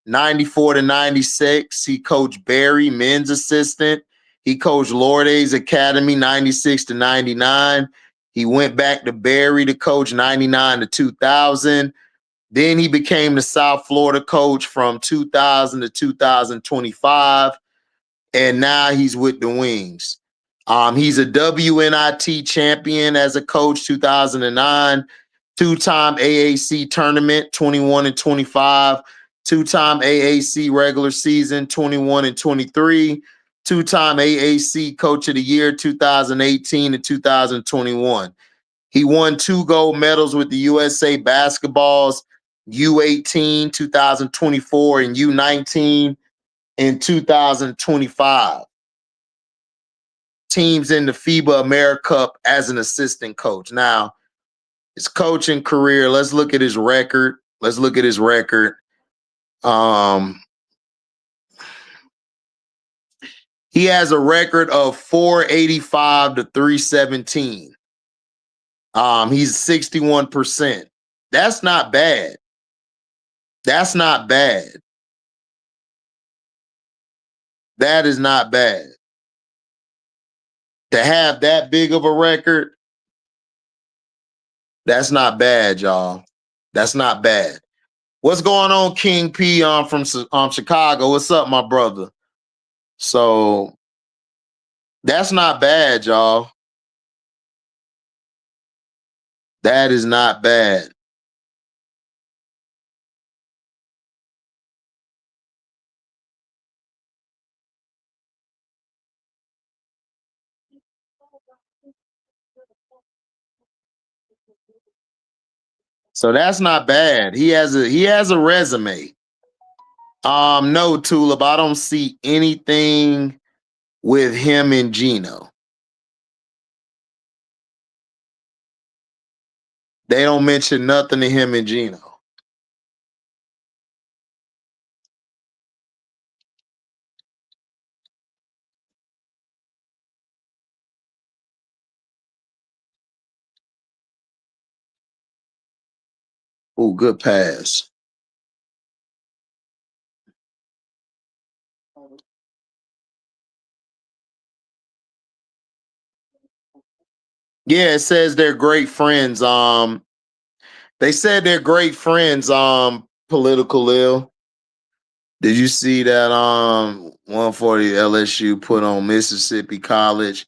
94 to 96, he coached Barry men's assistant. He coached Lourdes Academy 96 to 99. He went back to Barry to coach 99 to 2000. Then he became the South Florida coach from 2000 to 2025. And now he's with the Wings. He's a WNIT champion as a coach, 2009, two-time AAC tournament, 21 and 25, two-time AAC regular season, 21 and 23, two-time AAC coach of the year, 2018 and 2021. He won 2 gold medals with the USA basketballs, U18, 2024, and U19 in 2025. Teams in the FIBA America Cup as an assistant coach. Now, his coaching career, let's look at his record. He has a record of 485 to 317. He's 61%. That's not bad. That is not bad. To have that big of a record, that's not bad, y'all. That's not bad. What's going on, King P? From Chicago. What's up, my brother? So that's not bad, y'all. That is not bad. So that's not bad. He has a resume. No, Tulip, I don't see anything with him and Gino. They don't mention nothing to him and Gino. Oh, good pass. Yeah, it says they're great friends. They said they're great friends. Political ill. Did you see that 140 LSU put on Mississippi College?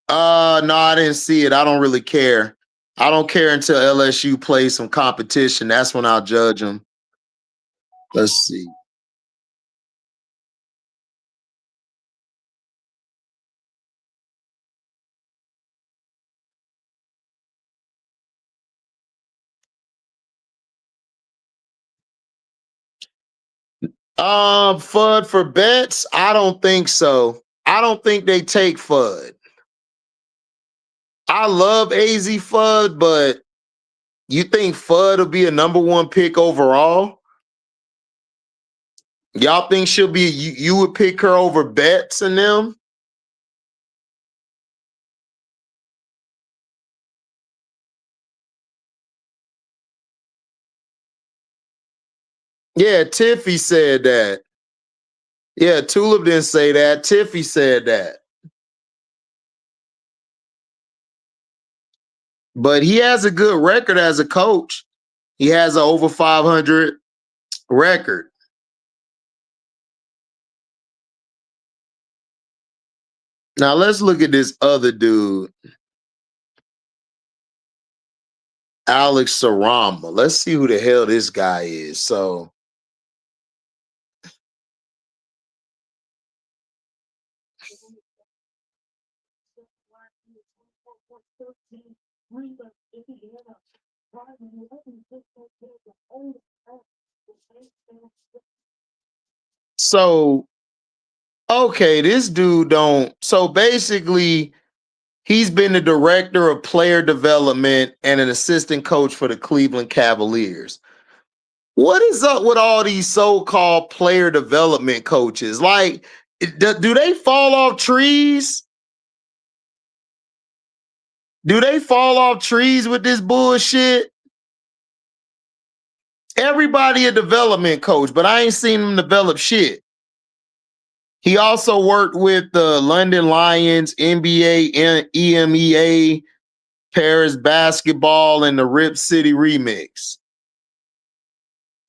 No, I didn't see it. I don't really care. I don't care until LSU plays some competition. That's when I'll judge them. Let's see. FUD for bets? I don't think so. I don't think they take FUD. I love AZ FUD, but you think FUD will be a #1 pick overall? Y'all think she'll be? You would pick her over Betts and them? Yeah, Tiffy said that. Yeah, Tulip didn't say that. Tiffy said that. But he has a good record as a coach. He has an over 500 record. Now let's look at this other dude, Alex Saramba. Let's see who the hell this guy is. So okay, this dude don't. So basically, he's been the director of player development and an assistant coach for the Cleveland Cavaliers. What is up with all these so-called player development coaches? Like, do they fall off trees? Do they fall off trees with this bullshit? Everybody a development coach, but I ain't seen him develop shit. He also worked with the London Lions, NBA, and EMEA, Paris basketball, and the Rip City remix.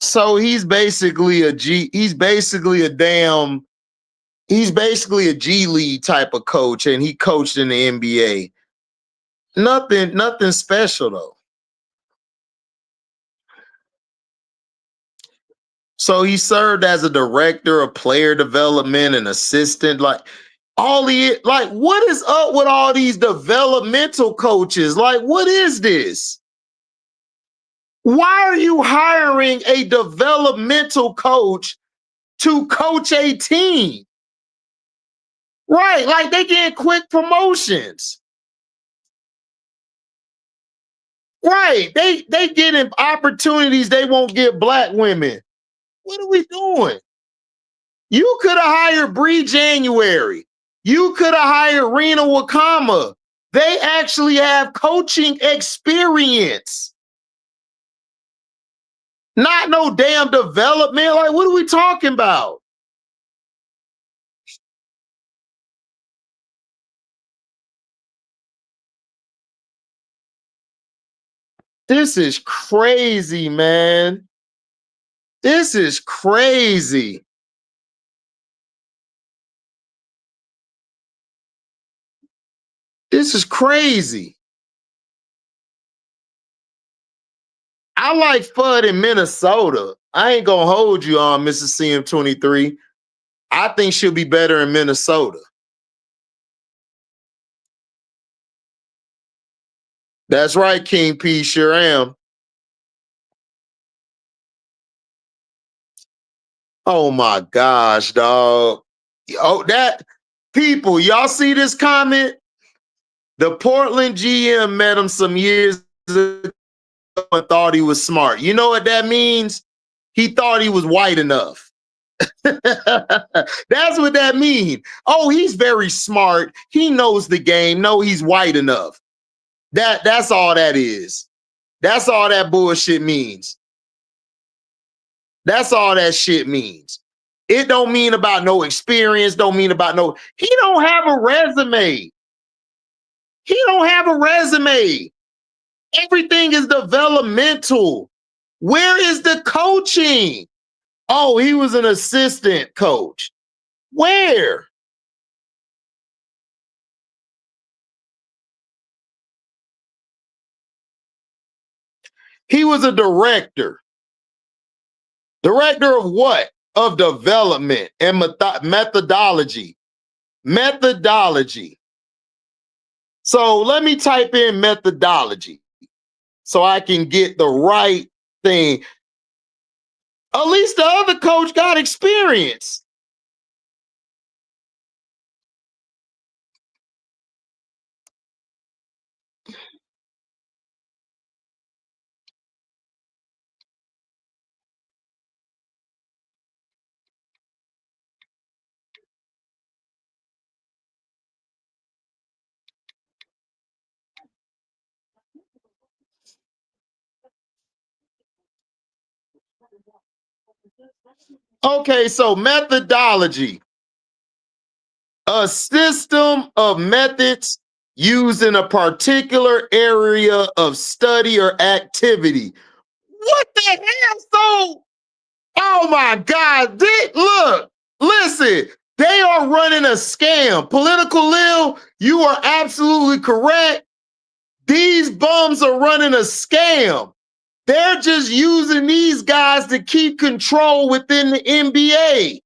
So he's basically a G. He's basically a damn. He's basically a G League type of coach, and he coached in the NBA. Nothing special though. So he served as a director of player development and assistant. Like what is up with all these developmental coaches? Like, what is this? Why are you hiring a developmental coach to coach a team? Right, like they getting quick promotions. Right, they getting opportunities they won't get black women. What are we doing? You could have hired Bree January. You could have hired Rena Wakama. They actually have coaching experience. Not no damn development. Like, what are we talking about? This is crazy, man. This is crazy. This is crazy. I like Fudd in Minnesota. I ain't gonna hold you on Mrs. CM23. I think she'll be better in Minnesota. That's right, King P. Sure am. Oh my gosh, dog. Oh, that people, y'all see this comment? The Portland GM met him some years ago and thought he was smart. You know what that means? He thought he was white enough. That's what that means. Oh, he's very smart. He knows the game. No, he's white enough. That's all that is. That's all that bullshit means. That's all that shit means. It don't mean about no experience, don't mean about no, he don't have a resume. He don't have a resume. Everything is developmental. Where is the coaching? Oh, he was an assistant coach. Where? He was a director. Director of what? Of development and methodology. Methodology. So let me type in methodology so I can get the right thing. At least the other coach got experience. Okay, so methodology, a system of methods used in a particular area of study or activity. What the hell? So, oh my God, look, listen, they are running a scam. Political Lil, you are absolutely correct. These bums are running a scam. They're just using these guys to keep control within the NBA.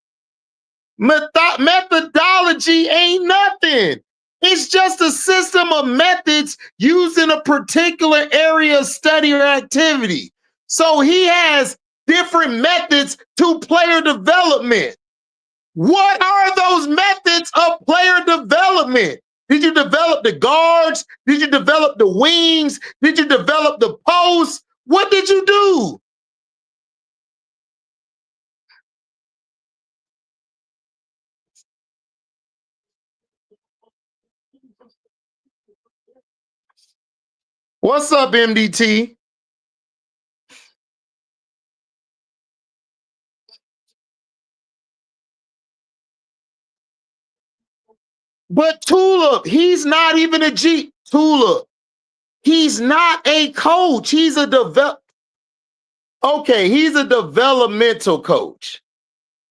Methodology ain't nothing. It's just a system of methods used in a particular area of study or activity. So he has different methods to player development. What are those methods of player development? Did you develop the guards? Did you develop the wings? Did you develop the posts? What did you do? What's up, MDT? But Tulip, he's not even a G. Tulip, he's not a coach. He's a Okay, he's a developmental coach.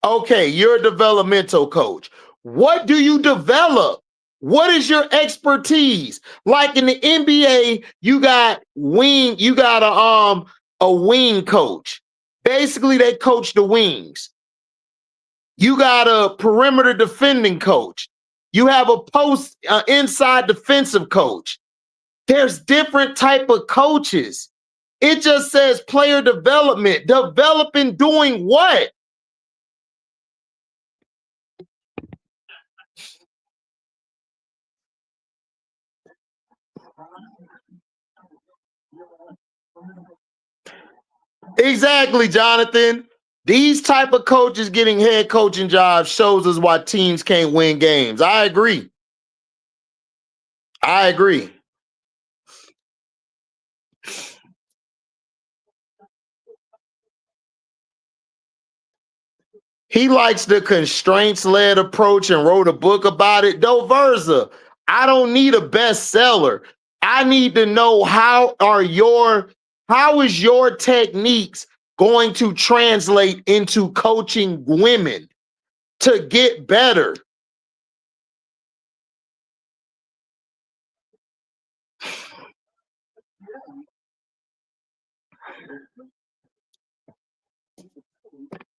Okay, you're a developmental coach. What do you develop? What is your expertise? Like in the NBA, you got a wing coach. Basically, they coach the wings. You got a perimeter defending coach. You have a post inside defensive coach. There's different type of coaches. It just says player development. Developing doing what? Exactly, Jonathan. These type of coaches getting head coaching jobs shows us why teams can't win games. I agree. I agree. He likes the constraints-led approach and wrote a book about it. Do Versa, I don't need a bestseller. I need to know how is your techniques going to translate into coaching women to get better?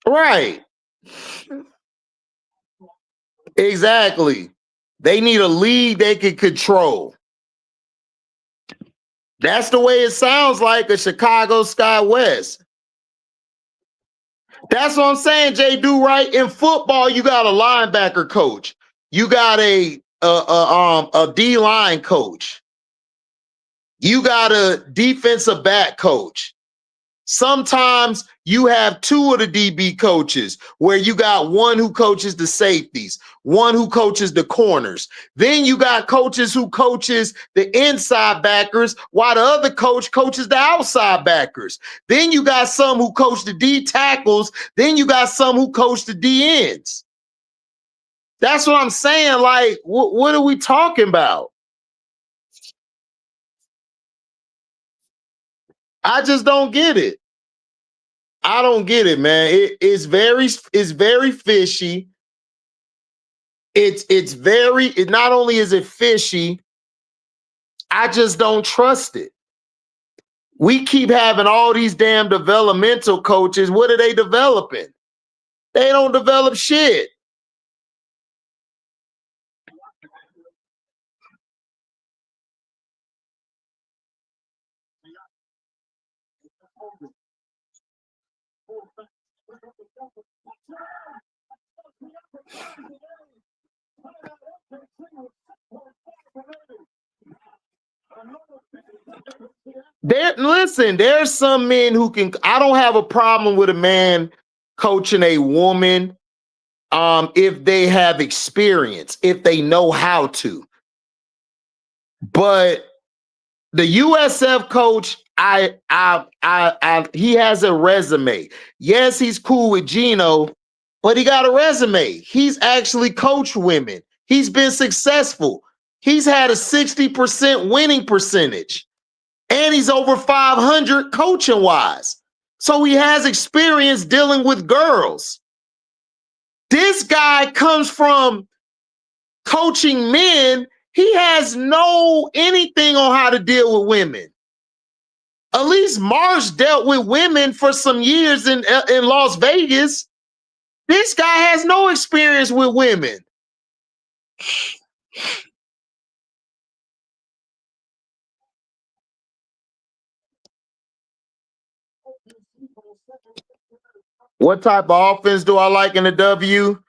Right. Exactly. They need a league they can control. That's the way it sounds like a Chicago Sky West. That's what I'm saying, Jay. Do right in football. You got a linebacker coach. You got a D line coach. You got a defensive back coach. Sometimes you have two of the DB coaches where you got one who coaches the safeties, one who coaches the corners. Then you got coaches who coaches the inside backers while the other coach coaches the outside backers. Then you got some who coach the D tackles. Then you got some who coach the D ends. That's what I'm saying. Like, what are we talking about? I just don't get it. I don't get it, man. It's very fishy. It not only is it fishy, I just don't trust it. We keep having all these damn developmental coaches. What are they developing? They don't develop shit. Listen, there's some men who can. I don't have a problem with a man coaching a woman if they have experience, if they know how to. But the USF coach, he has a resume. Yes, he's cool with Gino, but he got a resume. He's actually coached women. He's been successful. He's had a 60% winning percentage, and he's over 500 coaching wise. So he has experience dealing with girls. This guy comes from coaching men. He has no anything on how to deal with women. At least Marsh dealt with women for some years in Las Vegas. This guy has no experience with women. What type of offense do I like in the W?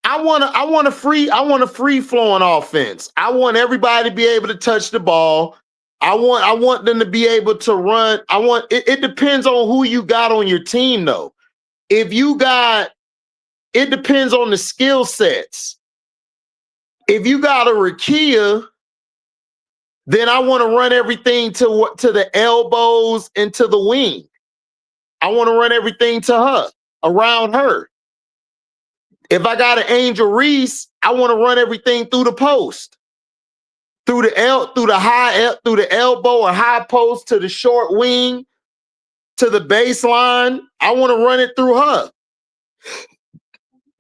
I want a free flowing offense. I want everybody to be able to touch the ball. I want them to be able to run. It depends on who you got on your team though. If you got It depends on the skill sets. If you got a Rakia, then I want to run everything to the elbows and to the wing. I want to run everything to her, around her. If I got an Angel Reese, I want to run everything through the post, through the elbow or high post to the short wing, to the baseline. I want to run it through her.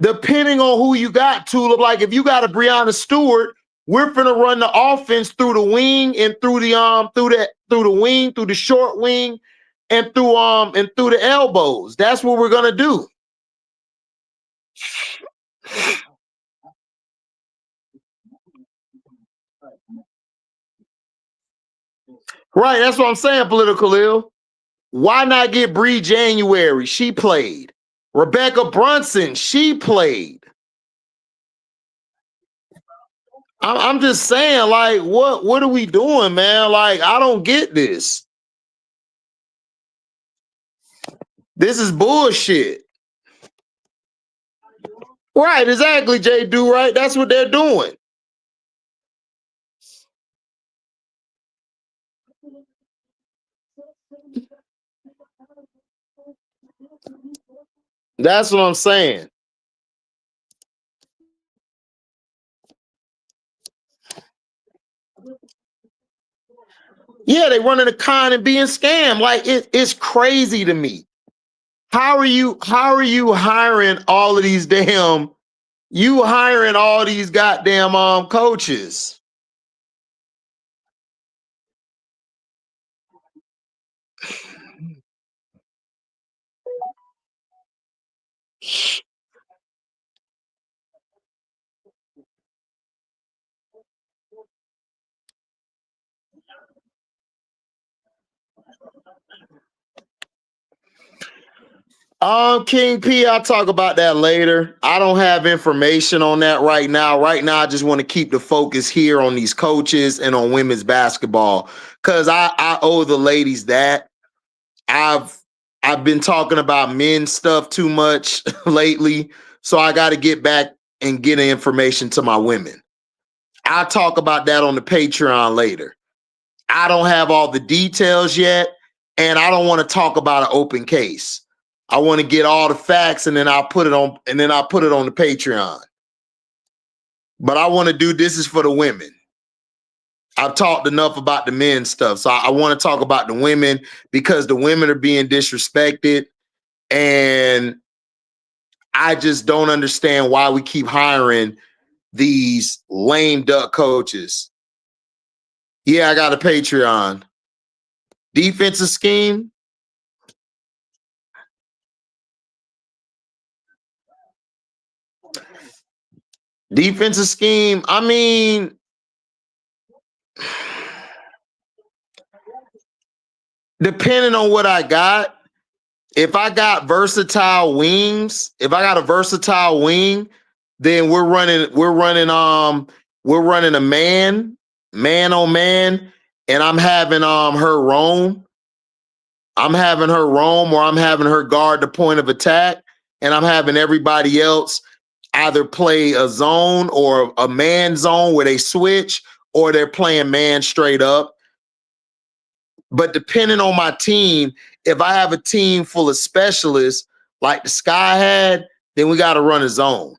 Depending on who you got, Tulip. Like if you got a Breonna Stewart, we're gonna run the offense through the wing and through the wing, through the short wing, and through the elbows. That's what we're gonna do. Right, that's what I'm saying, Political Ill. Why not get Bree January? She played. Rebecca Brunson, she played. I'm just saying, like, what are we doing, man? Like, I don't get this. This is bullshit. Right, exactly, Jay Do, right? That's what they're doing. That's what I'm saying. Yeah, they running a con and being scammed. Like it's crazy to me. How are you hiring all of these goddamn coaches? King P, I'll talk about that later. I don't have information on that right now. Right now, I just want to keep the focus here on these coaches and on women's basketball. Cause I owe the ladies that. I've been talking about men's stuff too much lately. So I got to get back and get information to my women. I'll talk about that on the Patreon later. I don't have all the details yet, and I don't want to talk about an open case. I want to get all the facts and then I'll put it on the Patreon. But I want to do this is for the women. I've talked enough about the men stuff. So I want to talk about the women because the women are being disrespected. And I just don't understand why we keep hiring these lame duck coaches. Yeah, I got a Patreon. Defensive scheme. Defensive scheme. I mean, depending on what I got, if I got versatile wings, if I got a versatile wing, then we're running a man on man, and I'm having her roam. I'm having her roam, or I'm having her guard the point of attack, and I'm having everybody else either play a zone or a man zone where they switch, or they're playing man straight up. But depending on my team, if I have a team full of specialists like the Sky had, then we got to run a zone.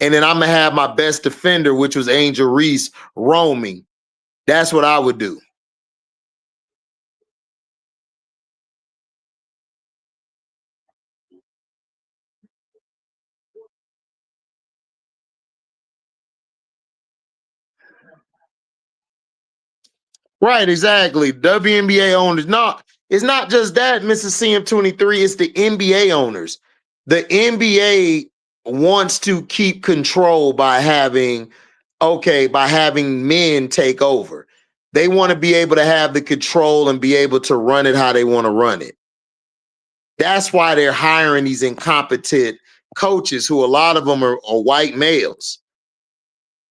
And then I'm going to have my best defender, which was Angel Reese, roaming. That's what I would do. Right, exactly. WNBA owners. No, it's not just that, Mrs. CM23. It's the NBA owners. The NBA wants to keep control by having men take over. They want to be able to have the control and be able to run it how they want to run it. That's why they're hiring these incompetent coaches who a lot of them are white males.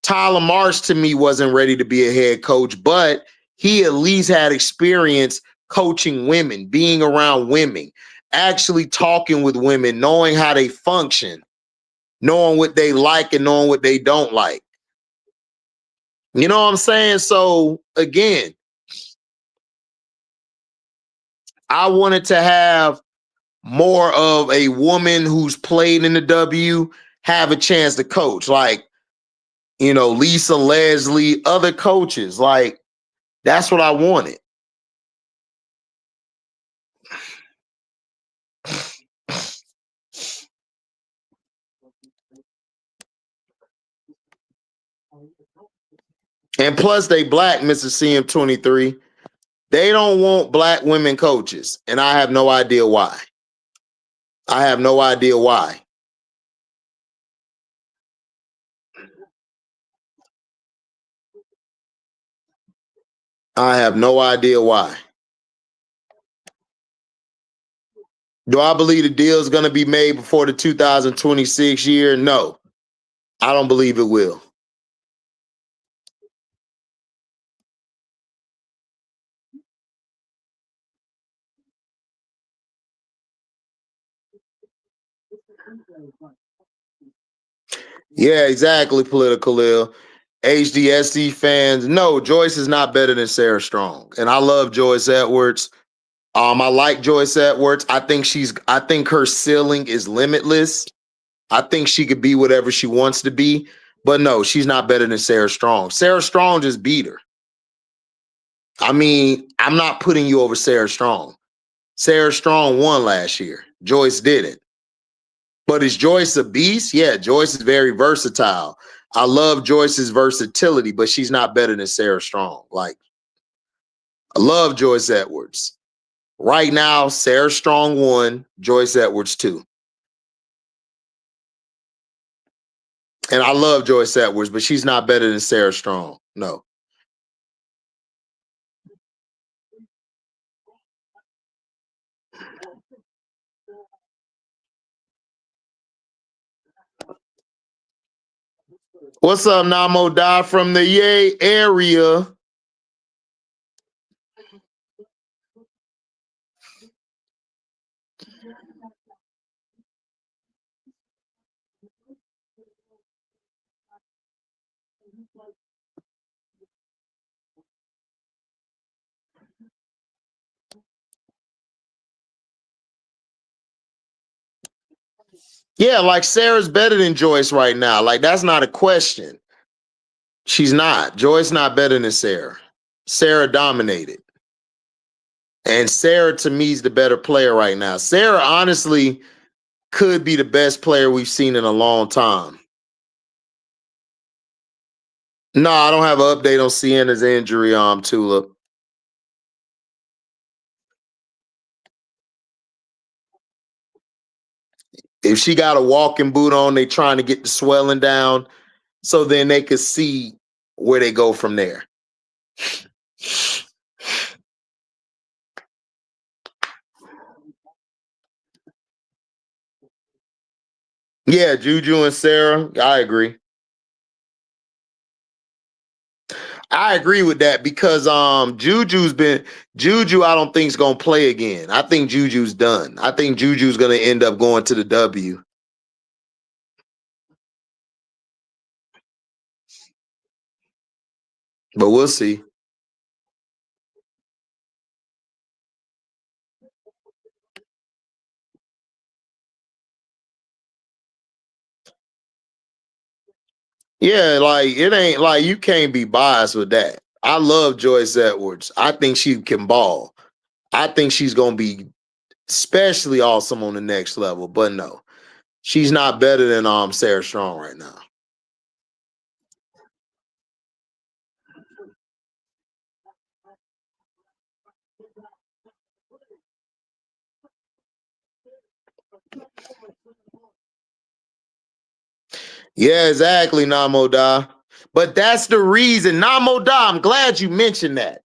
Tyler Marsh, to me, wasn't ready to be a head coach, but he at least had experience coaching women, being around women, actually talking with women, knowing how they function, knowing what they like and knowing what they don't like. You know what I'm saying? So again, I wanted to have more of a woman who's played in the W have a chance to coach, like, you know, Lisa Leslie, other coaches. Like, that's what I wanted. And plus, they black, Mr. CM23. They don't want black women coaches. And I have no idea why. I have no idea why. I have no idea why. Do I believe the deal is going to be made before the 2026 year? No, I don't believe it will. Yeah, exactly, political ill. HDSC fans, no, Joyce is not better than Sarah Strong. And I love Joyce Edwards. I like Joyce Edwards. I think her ceiling is limitless. I think she could be whatever she wants to be. But no, she's not better than Sarah Strong. Sarah Strong just beat her. I mean, I'm not putting you over Sarah Strong. Sarah Strong won last year. Joyce didn't. But is Joyce a beast? Yeah, Joyce is very versatile. I love Joyce's versatility, but she's not better than Sarah Strong. Like, I love Joyce Edwards. Right now, Sarah Strong 1, Joyce Edwards 2. And I love Joyce Edwards, but she's not better than Sarah Strong. No. What's up, Namo Da from the Yay area? Yeah, like Sarah's better than Joyce right now. Like, that's not a question. She's not. Joyce not better than Sarah. Sarah dominated. And Sarah, to me, is the better player right now. Sarah, honestly, could be the best player we've seen in a long time. No, I don't have an update on Sienna's injury, Tulip. If she got a walking boot on, they trying to get the swelling down so then they could see where they go from there. Yeah, Juju and Sarah, I agree. I agree with that because Juju I don't think is gonna play again. I think Juju's done. I think Juju's gonna end up going to the W. But we'll see. Yeah, like it ain't like you can't be biased with that. I love Joyce Edwards. I think she can ball. I think she's gonna be especially awesome on the next level. But no, she's not better than Sarah Strong right now. Yeah, exactly, Namo Da. But that's the reason, Namo Da. I'm glad you mentioned that.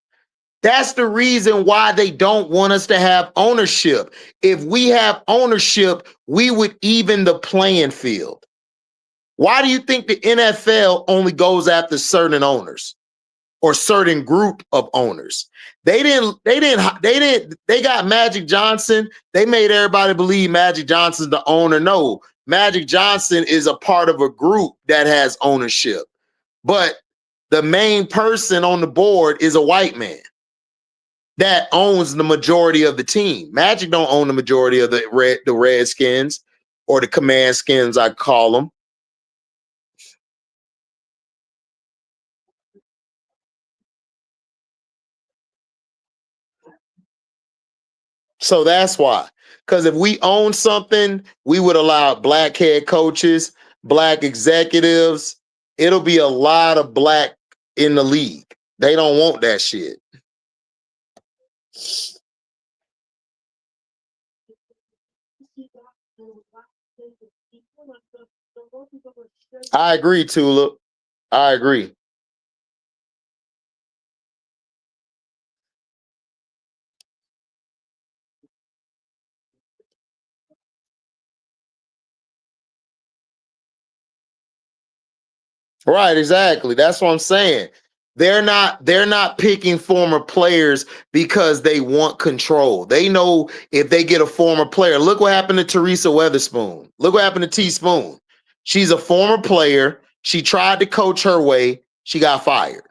That's the reason why they don't want us to have ownership. If we have ownership, we would even the playing field. Why do you think the NFL only goes after certain owners or certain group of owners? They got Magic Johnson. They made everybody believe Magic Johnson's the owner. No, Magic Johnson is a part of a group that has ownership. But the main person on the board is a white man that owns the majority of the team. Magic don't own the majority of the Redskins, or the Command Skins, I call them. So that's why. Because if we own something, we would allow black head coaches, black executives. It'll be a lot of black in the league. They don't want that shit. I agree, Tulip. I agree. Right, exactly. That's what I'm saying. They're not picking former players because they want control. They know if they get a former player. Look what happened to Teresa Weatherspoon. Look what happened to Teaspoon. She's a former player. She tried to coach her way. She got fired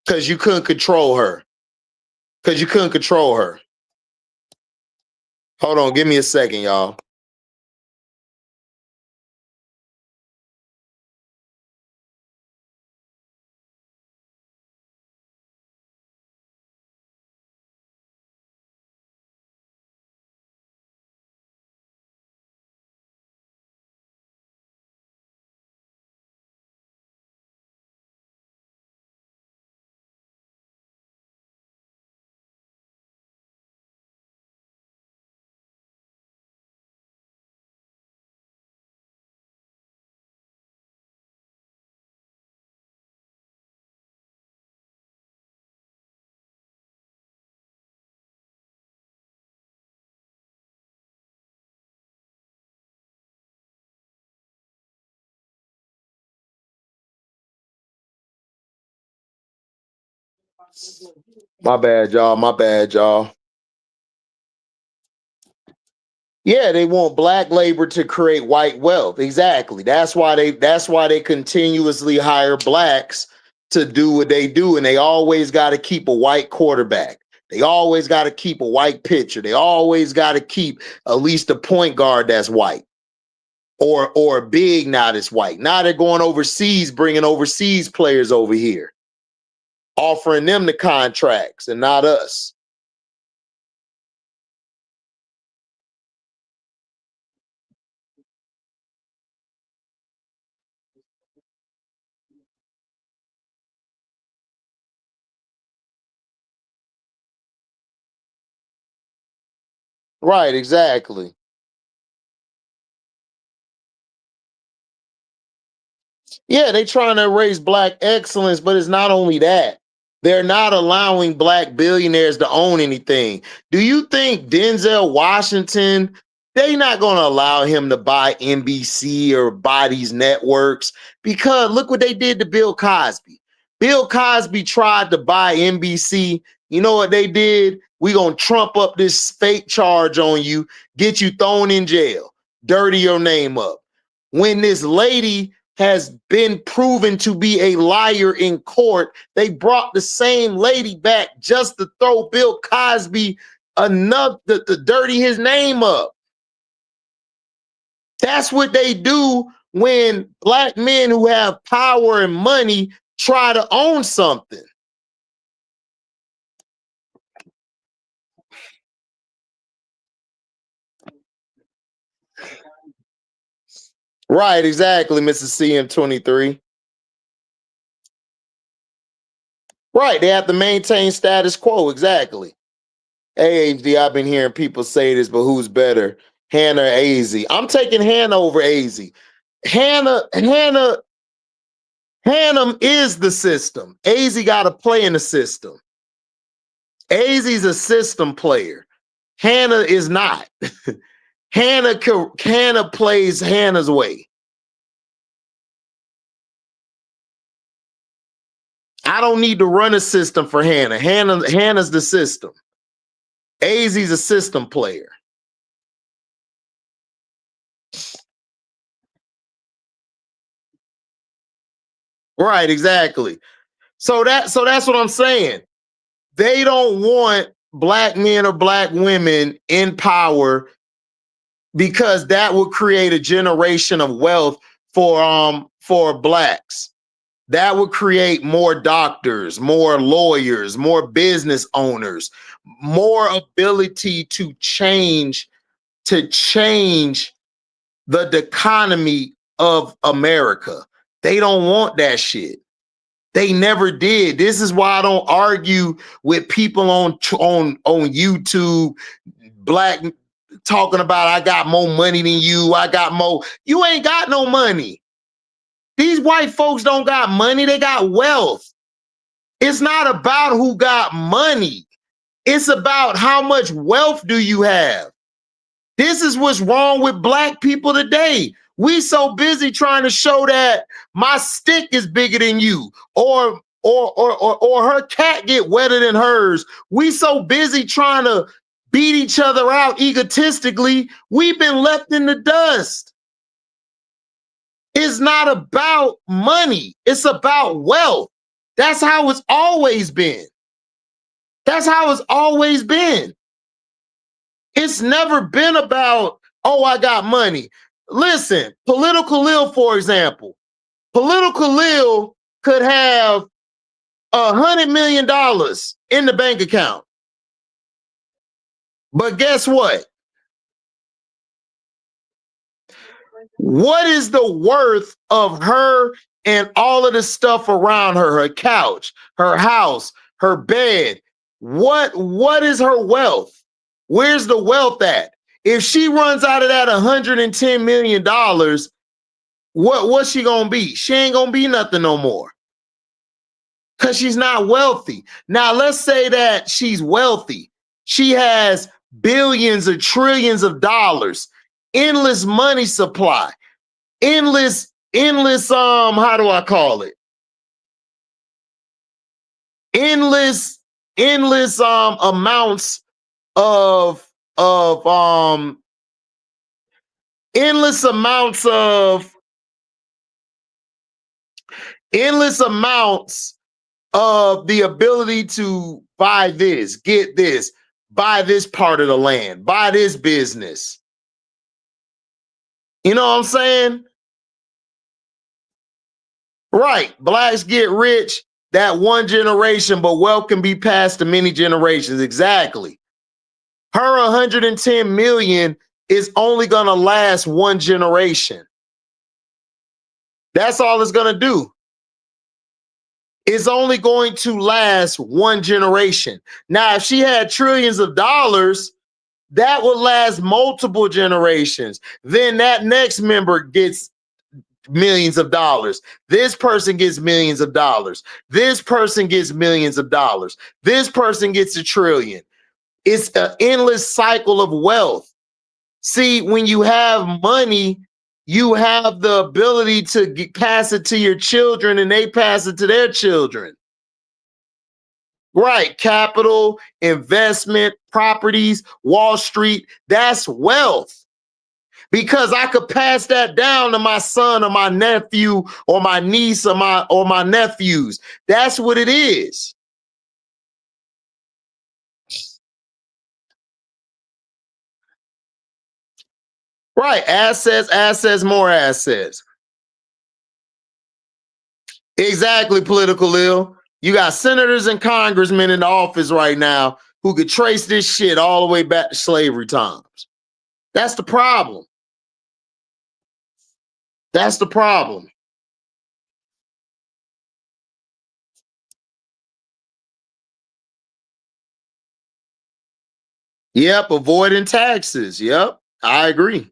because you couldn't control her. Because you couldn't control her. Hold on, give me a second, y'all. My bad, y'all. My bad, y'all. Yeah, they want black labor to create white wealth. Exactly. That's why they continuously hire blacks to do what they do, and they always got to keep a white quarterback. They always got to keep a white pitcher. They always got to keep at least a point guard that's white, or a big now that's white. Now they're going overseas, bringing overseas players over here, offering them the contracts and not us. Right, exactly. Yeah, they trying to erase black excellence, but it's not only that. They're not allowing black billionaires to own anything. Do you think Denzel Washington, they not going to allow him to buy NBC or buy these networks? Because look what they did to Bill Cosby. Bill Cosby tried to buy NBC. You know what they did? We going to trump up this fake charge on you, get you thrown in jail, dirty your name up. When this lady has been proven to be a liar in court, they brought the same lady back just to throw Bill Cosby enough to dirty his name up. That's what they do when black men who have power and money try to own something. Right, exactly, Mrs. CM23. Right, they have to maintain status quo, exactly. AHD, I've been hearing people say this, but who's better, Hannah or AZ? I'm taking Hannah over AZ. Hannah Hannum is the system. AZ got to play in the system. AZ's a system player. Hannah is not. Hannah plays Hannah's way. I don't need to run a system for Hannah. Hannah's the system. AZ's a system player. Right, exactly. So that's what I'm saying. They don't want black men or black women in power because that would create a generation of wealth for blacks. That would create more doctors, more lawyers, more business owners, more ability to change the economy of America. They don't want that shit. They never did. This is why I don't argue with people on YouTube, black, talking about I got more money than you. I got more. You ain't got no money. These white folks don't got money. They got wealth. It's not about who got money. It's about how much wealth do you have. This is what's wrong with black people today. We so busy trying to show that my stick is bigger than you, or her cat get wetter than hers. We so busy trying to beat each other out egotistically. We've been left in the dust. It's not about money. It's about wealth. That's how it's always been. That's how it's always been. It's never been about, oh, I got money. Listen, Political Lil, for example. Political Lil could have $100 million in the bank account. But guess what? What is the worth of her and all of the stuff around her? Her couch, her house, her bed. What is her wealth? Where's the wealth at? If she runs out of that $110 million, what's she gonna be? She ain't gonna be nothing no more. Because she's not wealthy. Now, let's say that she's wealthy. She has billions or trillions of dollars, endless money supply, endless, how do I call it? Endless amounts of endless amounts of the ability to buy this, get this, buy this part of the land, buy this business. You know what I'm saying? Right. Blacks get rich that one generation, but wealth can be passed to many generations. Exactly. Her 110 million is only going to last one generation. That's all it's going to do. It's only going to last one generation. Now, if she had trillions of dollars, that would last multiple generations. Then that next member gets millions of dollars. This person gets millions of dollars. This person gets millions of dollars. This person gets $1 trillion. It's an endless cycle of wealth. See, when you have money, you have the ability to pass it to your children and they pass it to their children. Right. Capital, investment, properties, Wall Street, that's wealth. Because I could pass that down to my son or my nephew or my niece or my nephews. That's what it is. Right. Assets, more assets. Exactly, Political Lil. You got senators and congressmen in the office right now who could trace this shit all the way back to slavery times. That's the problem. That's the problem. Yep, avoiding taxes. Yep, I agree.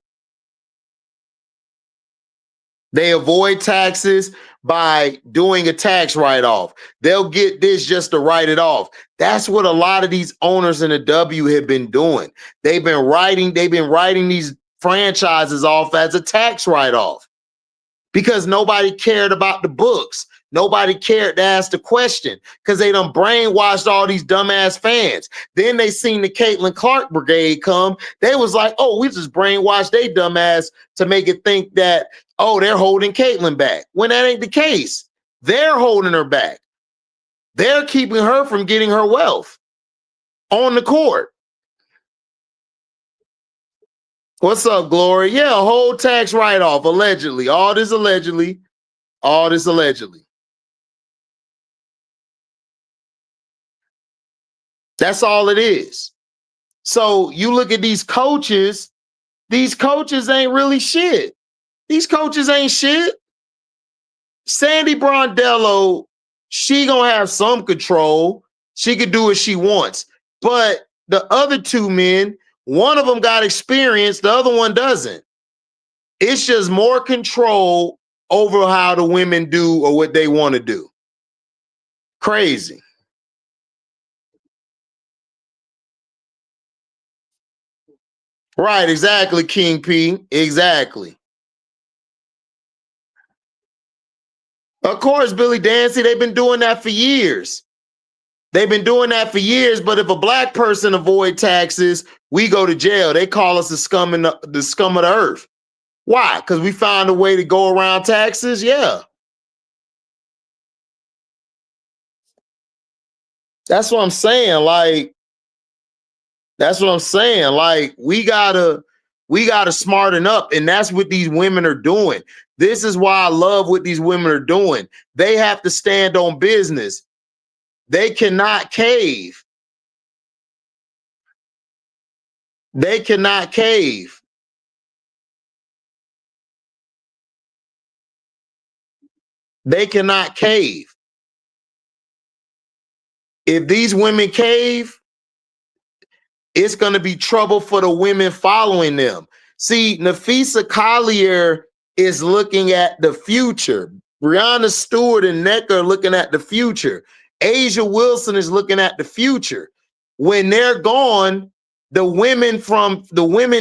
They avoid taxes by doing a tax write-off. They'll get this just to write it off. That's what a lot of these owners in the W have been doing. They've been writing these franchises off as a tax write-off because nobody cared about the books. Nobody cared to ask the question because they done brainwashed all these dumbass fans. Then they seen the Caitlin Clark brigade come. They was like, oh, we just brainwashed they dumbass to make it think that, oh, they're holding Caitlin back. When that ain't the case. They're holding her back. They're keeping her from getting her wealth on the court. What's up, Glory? Yeah, a whole tax write-off, allegedly. All this allegedly. All this allegedly. That's all it is. So you look at these coaches ain't really shit. These coaches ain't shit. Sandy Brondello, she gonna have some control. She could do what she wants. But the other two men, one of them got experience, the other one doesn't. It's just more control over how the women do or what they want to do. Crazy. Right, exactly, King P. Exactly. Of course, Billy Dancy, they've been doing that for years. They've been doing that for years, but if a black person avoid taxes, we go to jail. They call us the scum of the earth. Why? Because we found a way to go around taxes? Yeah. That's what I'm saying. Like, that's what I'm saying. Like, we gotta smarten up, and that's what these women are doing. This is why I love what these women are doing. They have to stand on business. They cannot cave. They cannot cave. They cannot cave. If these women cave, it's going to be trouble for the women following them. See, Nafisa Collier is looking at the future. Breonna Stewart and Neck are looking at the future. Asia Wilson is looking at the future. When they're gone, the women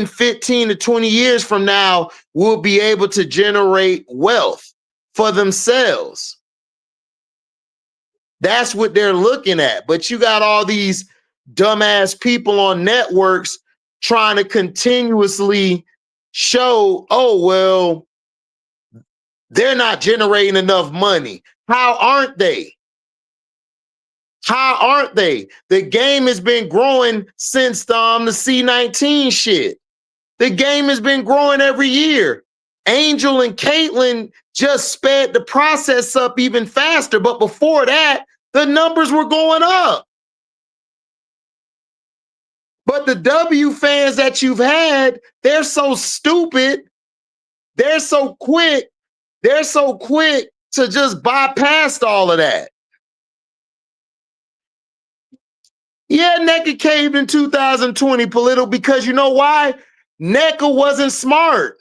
15 to 20 years from now will be able to generate wealth for themselves. That's what they're looking at. But you got all these dumbass people on networks trying to continuously show, oh, well, they're not generating enough money. How aren't they? How aren't they? The game has been growing since the C19 shit. The game has been growing every year. Angel and Caitlyn just sped the process up even faster. But before that, the numbers were going up. But the W fans that you've had, they're so stupid. They're so quick. They're so quick to just bypass all of that. Yeah, NECA caved in 2020 political because you know why? NECA wasn't smart.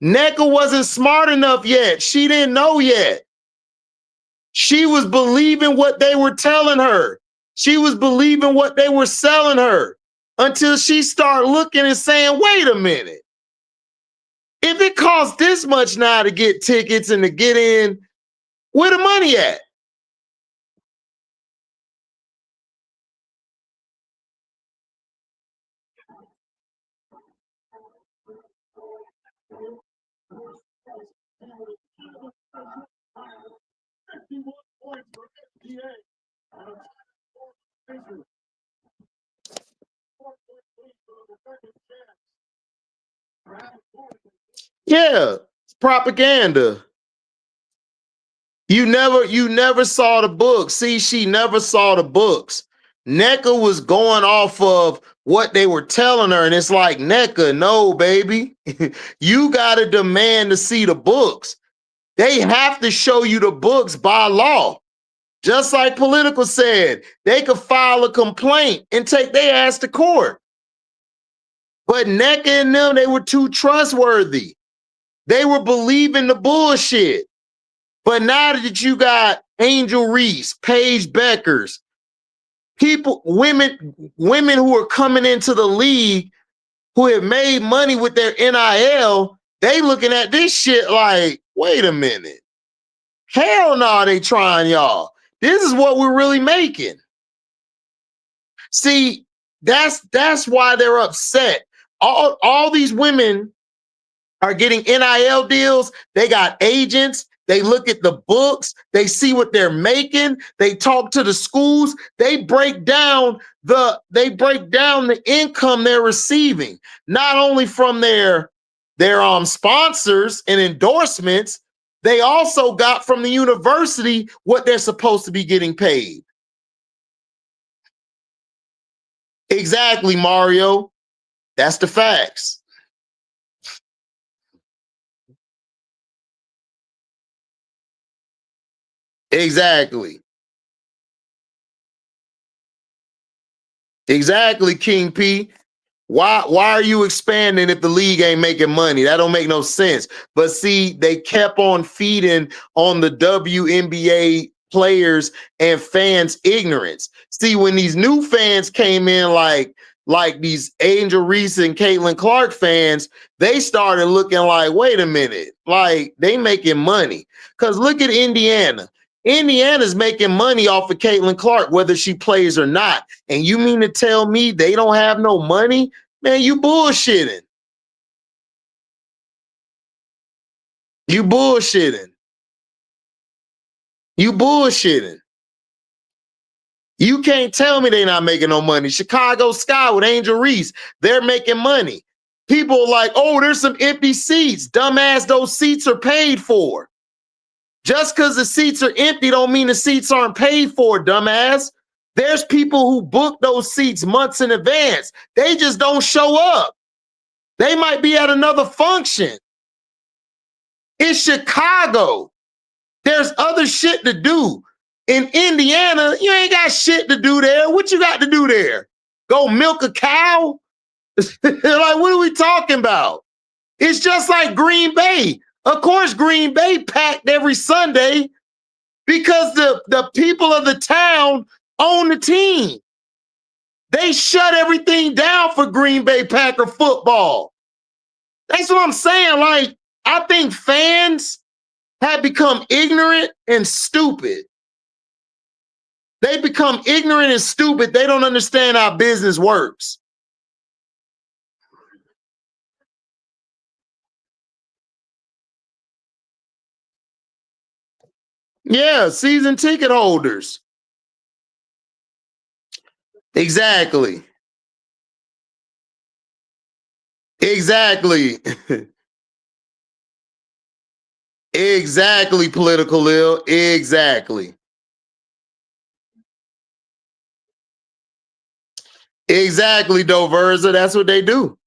NECA wasn't smart enough yet. She didn't know yet. She was believing what they were telling her. She was believing what they were selling her until she started looking and saying, wait a minute. If it costs this much now to get tickets and to get in, where the money at? Yeah, it's propaganda. You never saw the books. See, she never saw the books. NECA was going off of what they were telling her, and it's like, NECA, no, baby. You got to demand to see the books. They have to show you the books by law. Just like Political said, they could file a complaint and take their ass to court. But NECA and them, they were too trustworthy. They were believing the bullshit. But now that you got Angel Reese, Paige Beckers, women who are coming into the league who have made money with their NIL, they looking at this shit like, wait a minute. Hell no, they trying y'all. This is what we're really making. See, that's why they're upset. All these women are getting NIL deals. They got agents. They look at the books, they see what they're making, they talk to the schools, they break down the income they're receiving, not only from their sponsors and endorsements, they also got from the university what they're supposed to be getting paid. Exactly, Mario. That's the facts. Exactly. Exactly, King P. Why are you expanding if the league ain't making money? That don't make no sense. But see, they kept on feeding on the WNBA players and fans' ignorance. See, when these new fans came in, like these Angel Reese and Caitlin Clark fans, they started looking like, wait a minute, like they making money. Because look at Indiana. Indiana's making money off of Caitlin Clark, whether she plays or not. And you mean to tell me they don't have no money? Man, you bullshitting. You bullshitting. You bullshitting. You can't tell me they're not making no money. Chicago Sky with Angel Reese, they're making money. People are like, oh, there's some empty seats. Dumbass, those seats are paid for. Just because the seats are empty don't mean the seats aren't paid for, dumbass. There's people who book those seats months in advance. They just don't show up. They might be at another function. It's Chicago. There's other shit to do. In Indiana, you ain't got shit to do there. What you got to do there? Go milk a cow? Like, what are we talking about? It's just like Green Bay. Of course, Green Bay packed every Sunday because the people of the town own the team. They shut everything down for Green Bay Packer football. That's what I'm saying. Like, I think fans have become ignorant and stupid. They become ignorant and stupid. They don't understand how business works. Yeah, season ticket holders. Exactly. Exactly. Exactly, political ill. Exactly. Exactly, Doverza. That's what they do.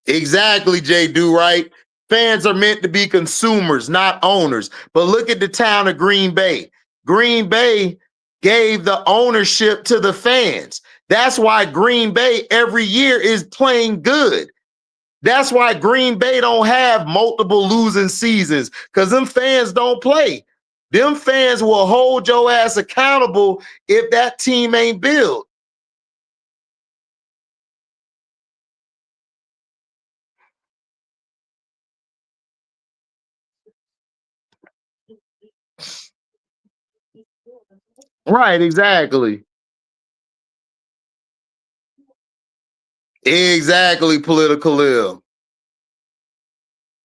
Exactly, Jay Do right. Fans are meant to be consumers, not owners. But look at the town of Green Bay. Green Bay gave the ownership to the fans. That's why Green Bay every year is playing good. That's why Green Bay don't have multiple losing seasons, because them fans don't play. Them fans will hold your ass accountable if that team ain't built. Right, exactly. Exactly, political ill.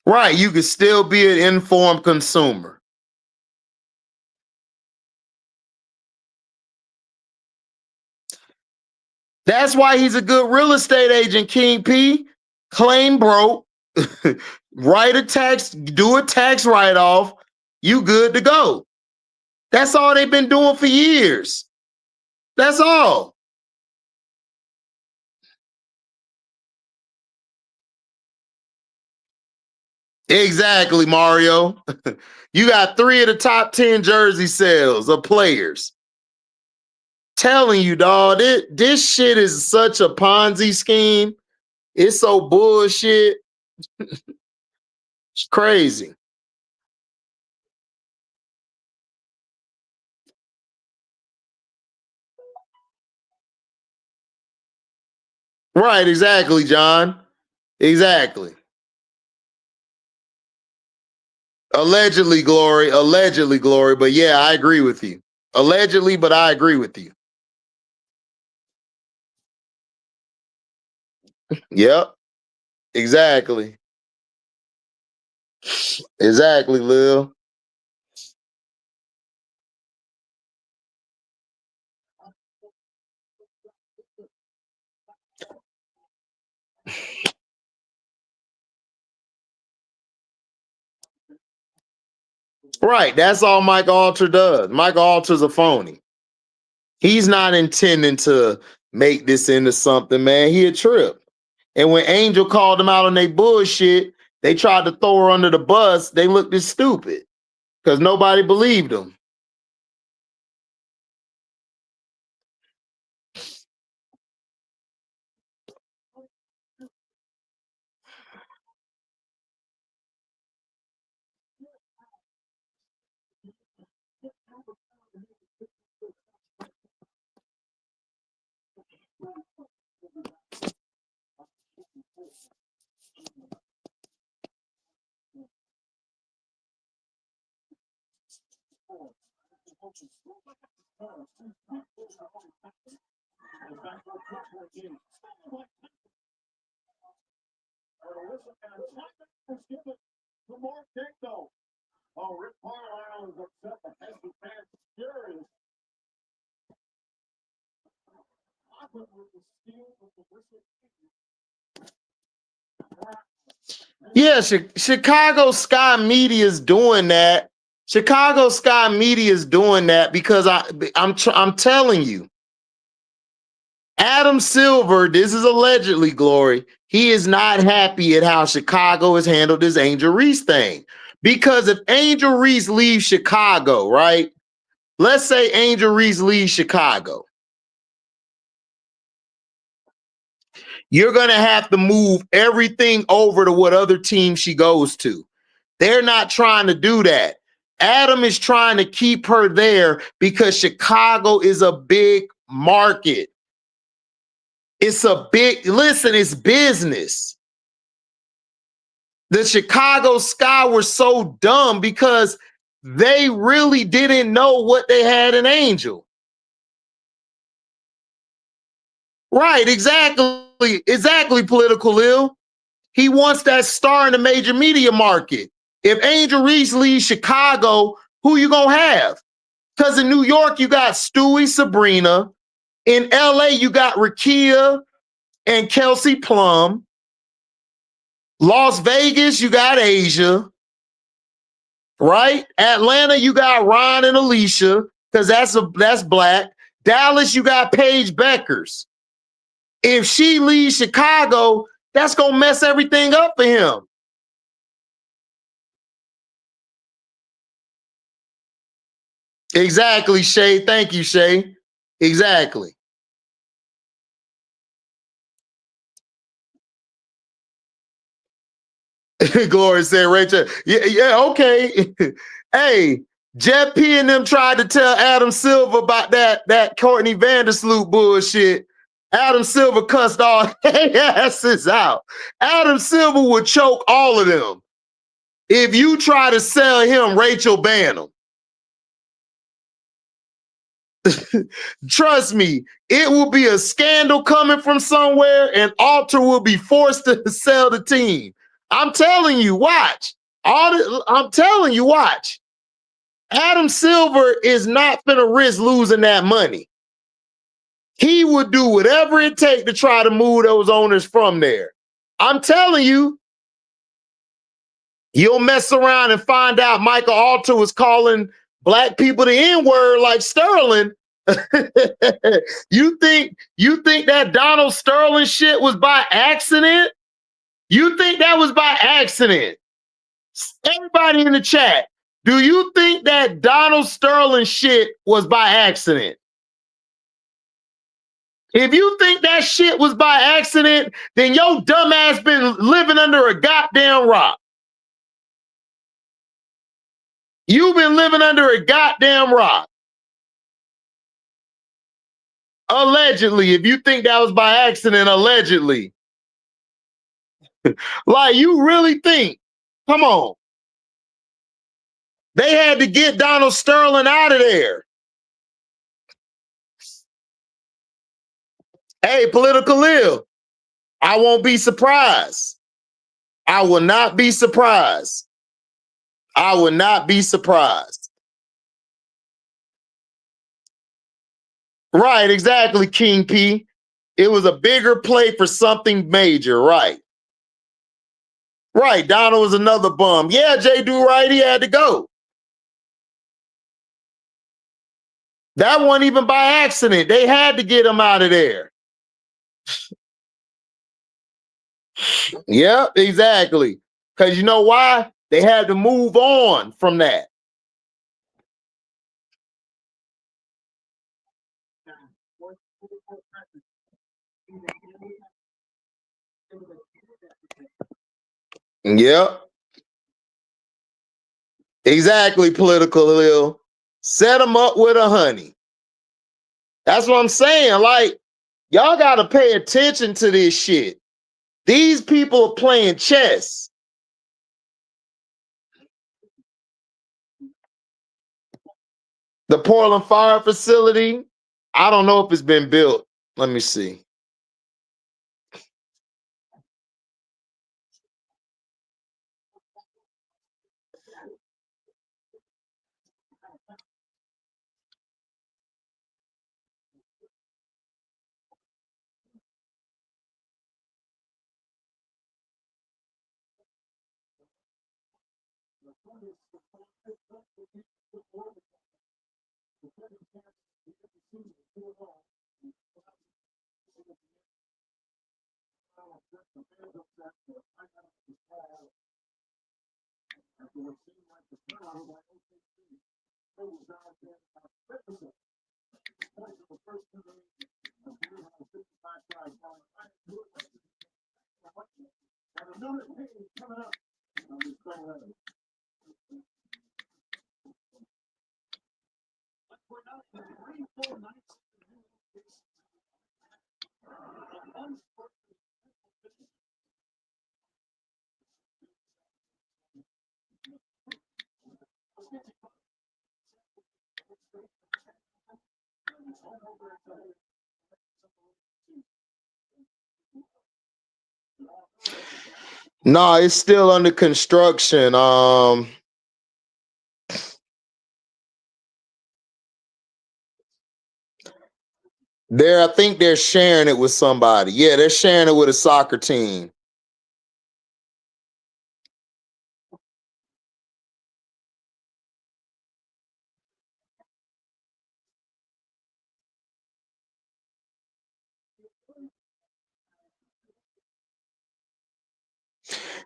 Right, you can still be an informed consumer. That's why he's a good real estate agent, King P. Claim broke, write a tax, do a tax write-off, you good to go. That's all they've been doing for years. That's all. Exactly, Mario. You got 3 of the top 10 jersey sales of players. Telling you, dog, this shit is such a Ponzi scheme. It's so bullshit. It's crazy. Right, exactly, John. Exactly. Allegedly, Glory. But yeah, I agree with you. Allegedly, but I agree with you. Yep, exactly. Exactly, Lil. Right. That's all Mike Alter does. Mike Alter's a phony. He's not intending to make this into something, man. He a trip. And when Angel called them out on their bullshit, they tried to throw her under the bus. They looked as stupid because nobody believed them. Yeah, Chicago Sky Media is doing that. Chicago Sky Media is doing that because I'm telling you, Adam Silver, this is allegedly, Glory, he is not happy at how Chicago has handled this Angel Reese thing. Because if Angel Reese leaves Chicago, right? Let's say Angel Reese leaves Chicago. You're going to have to move everything over to what other team she goes to. They're not trying to do that. Adam is trying to keep her there because Chicago is a big market. It's a big, listen, it's business. The Chicago Sky were so dumb because they really didn't know what they had in Angel. Right, exactly, political ill. He wants that star in the major media market. If Angel Reese leaves Chicago, who you gonna have? Because in New York, you got Stewie Sabrina. In LA, you got Rakia and Kelsey Plum. Las Vegas, you got Asia. Right? Atlanta, you got Ron and Alicia, because that's black. Dallas, you got Paige Beckers. If she leaves Chicago, that's gonna mess everything up for him. Exactly, Shay. Thank you, Shay. Exactly. Glory said, Rachel. Yeah, okay. Hey, Jeff P and them tried to tell Adam Silver about that Courtney Vandersloot bullshit. Adam Silver cussed all asses out. Adam Silver would choke all of them. If you try to sell him Rachel Banham, trust me, it will be a scandal coming from somewhere and Alter will be forced to sell the team. I'm telling you, watch. I'm telling you, watch. Adam Silver is not going to risk losing that money. He would do whatever it takes to try to move those owners from there. I'm telling you, you'll mess around and find out Michael Alter was calling black people the N-word like Sterling. you think that Donald Sterling shit was by accident? You think that was by accident? Everybody in the chat, do you think that Donald Sterling shit was by accident? If you think that shit was by accident, then your dumb ass been living under a goddamn rock. You've been living under a goddamn rock. Allegedly, if you think that was by accident, allegedly. Like, you really think, come on. They had to get Donald Sterling out of there. Hey, political ill. I won't be surprised. I will not be surprised I would not be surprised. Right, exactly, King P. It was a bigger play for something major, right? Right, Donald was another bum. Yeah, Jay Do right, he had to go. That wasn't even by accident. They had to get him out of there. Yep, exactly. Because you know why? They had to move on from that. Yep, exactly, political ill. Set him up with a honey. That's what I'm saying. Like, y'all got to pay attention to this shit. These people are playing chess. The Portland Fire Facility, I don't know if it's been built. Let me see. No, it's still under construction. I think they're sharing it with somebody. Yeah, they're sharing it with a soccer team.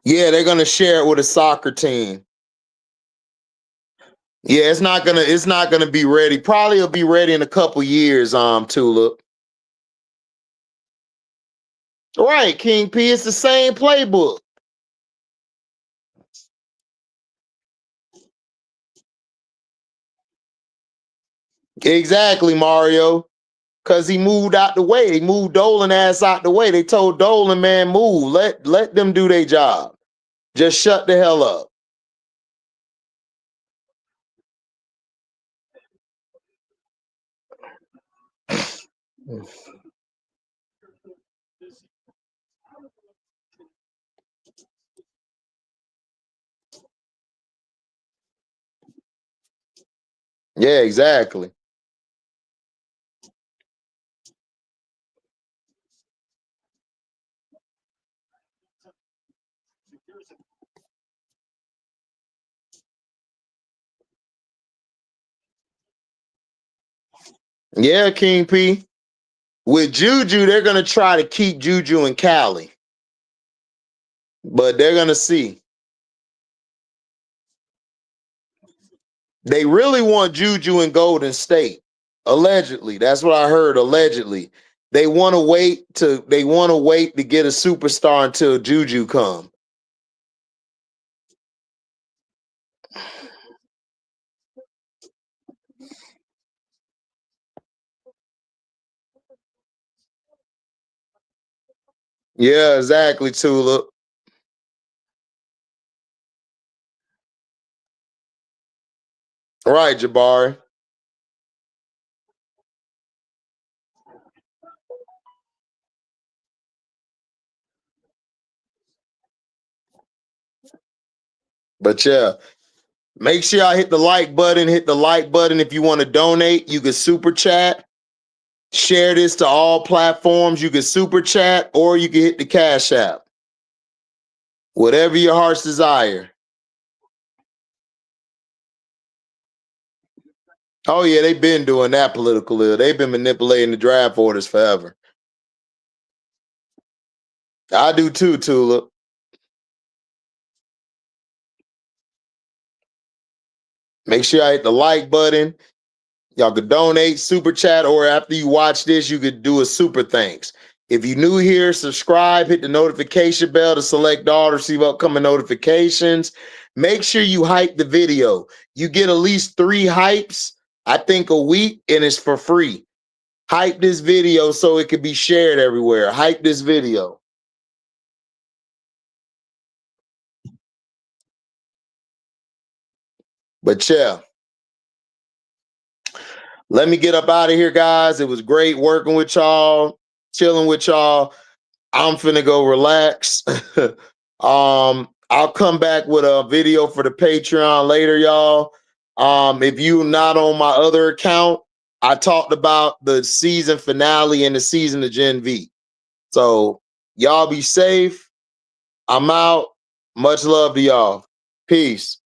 Yeah, they're gonna share it with a soccer team. Yeah, it's not gonna be ready. Probably it'll be ready in a couple years, Tulip. Right, King P, it's the same playbook. Exactly, Mario. Cause he moved out the way. He moved Dolan ass out the way. They told Dolan, man, move. Let them do their job. Just shut the hell up. Yeah, exactly. Yeah, King P. With Juju, they're gonna try to keep Juju in Cali, but they're gonna see. They really want Juju in Golden State. Allegedly, that's what I heard. Allegedly, they want to wait to get a superstar until Juju come. Yeah, exactly, Tulip. Right, Jabari. But yeah, Make sure y'all hit the like button. Hit the like button if you want to donate. You can super chat. Share this to all platforms. You can super chat or you can hit the Cash App. Whatever your heart's desire. Oh, yeah, they've been doing that political ill. They've been manipulating the draft orders forever. I do too, Tulip. Make sure I hit the like button. Y'all could donate, super chat, or after you watch this, you could do a super thanks. If you're new here, subscribe, hit the notification bell to select all to receive upcoming notifications. Make sure you hype the video. You get at least 3 hypes, I think, a week, and it's for free. Hype this video so it can be shared everywhere. Hype this video. But yeah, let me get up out of here, guys. It was great working with y'all, chilling with y'all. I'm finna go relax. I'll come back with a video for the Patreon later, y'all. If you're not on my other account, I talked about the season finale and the season of Gen V. So y'all be safe. I'm out. Much love to y'all. Peace.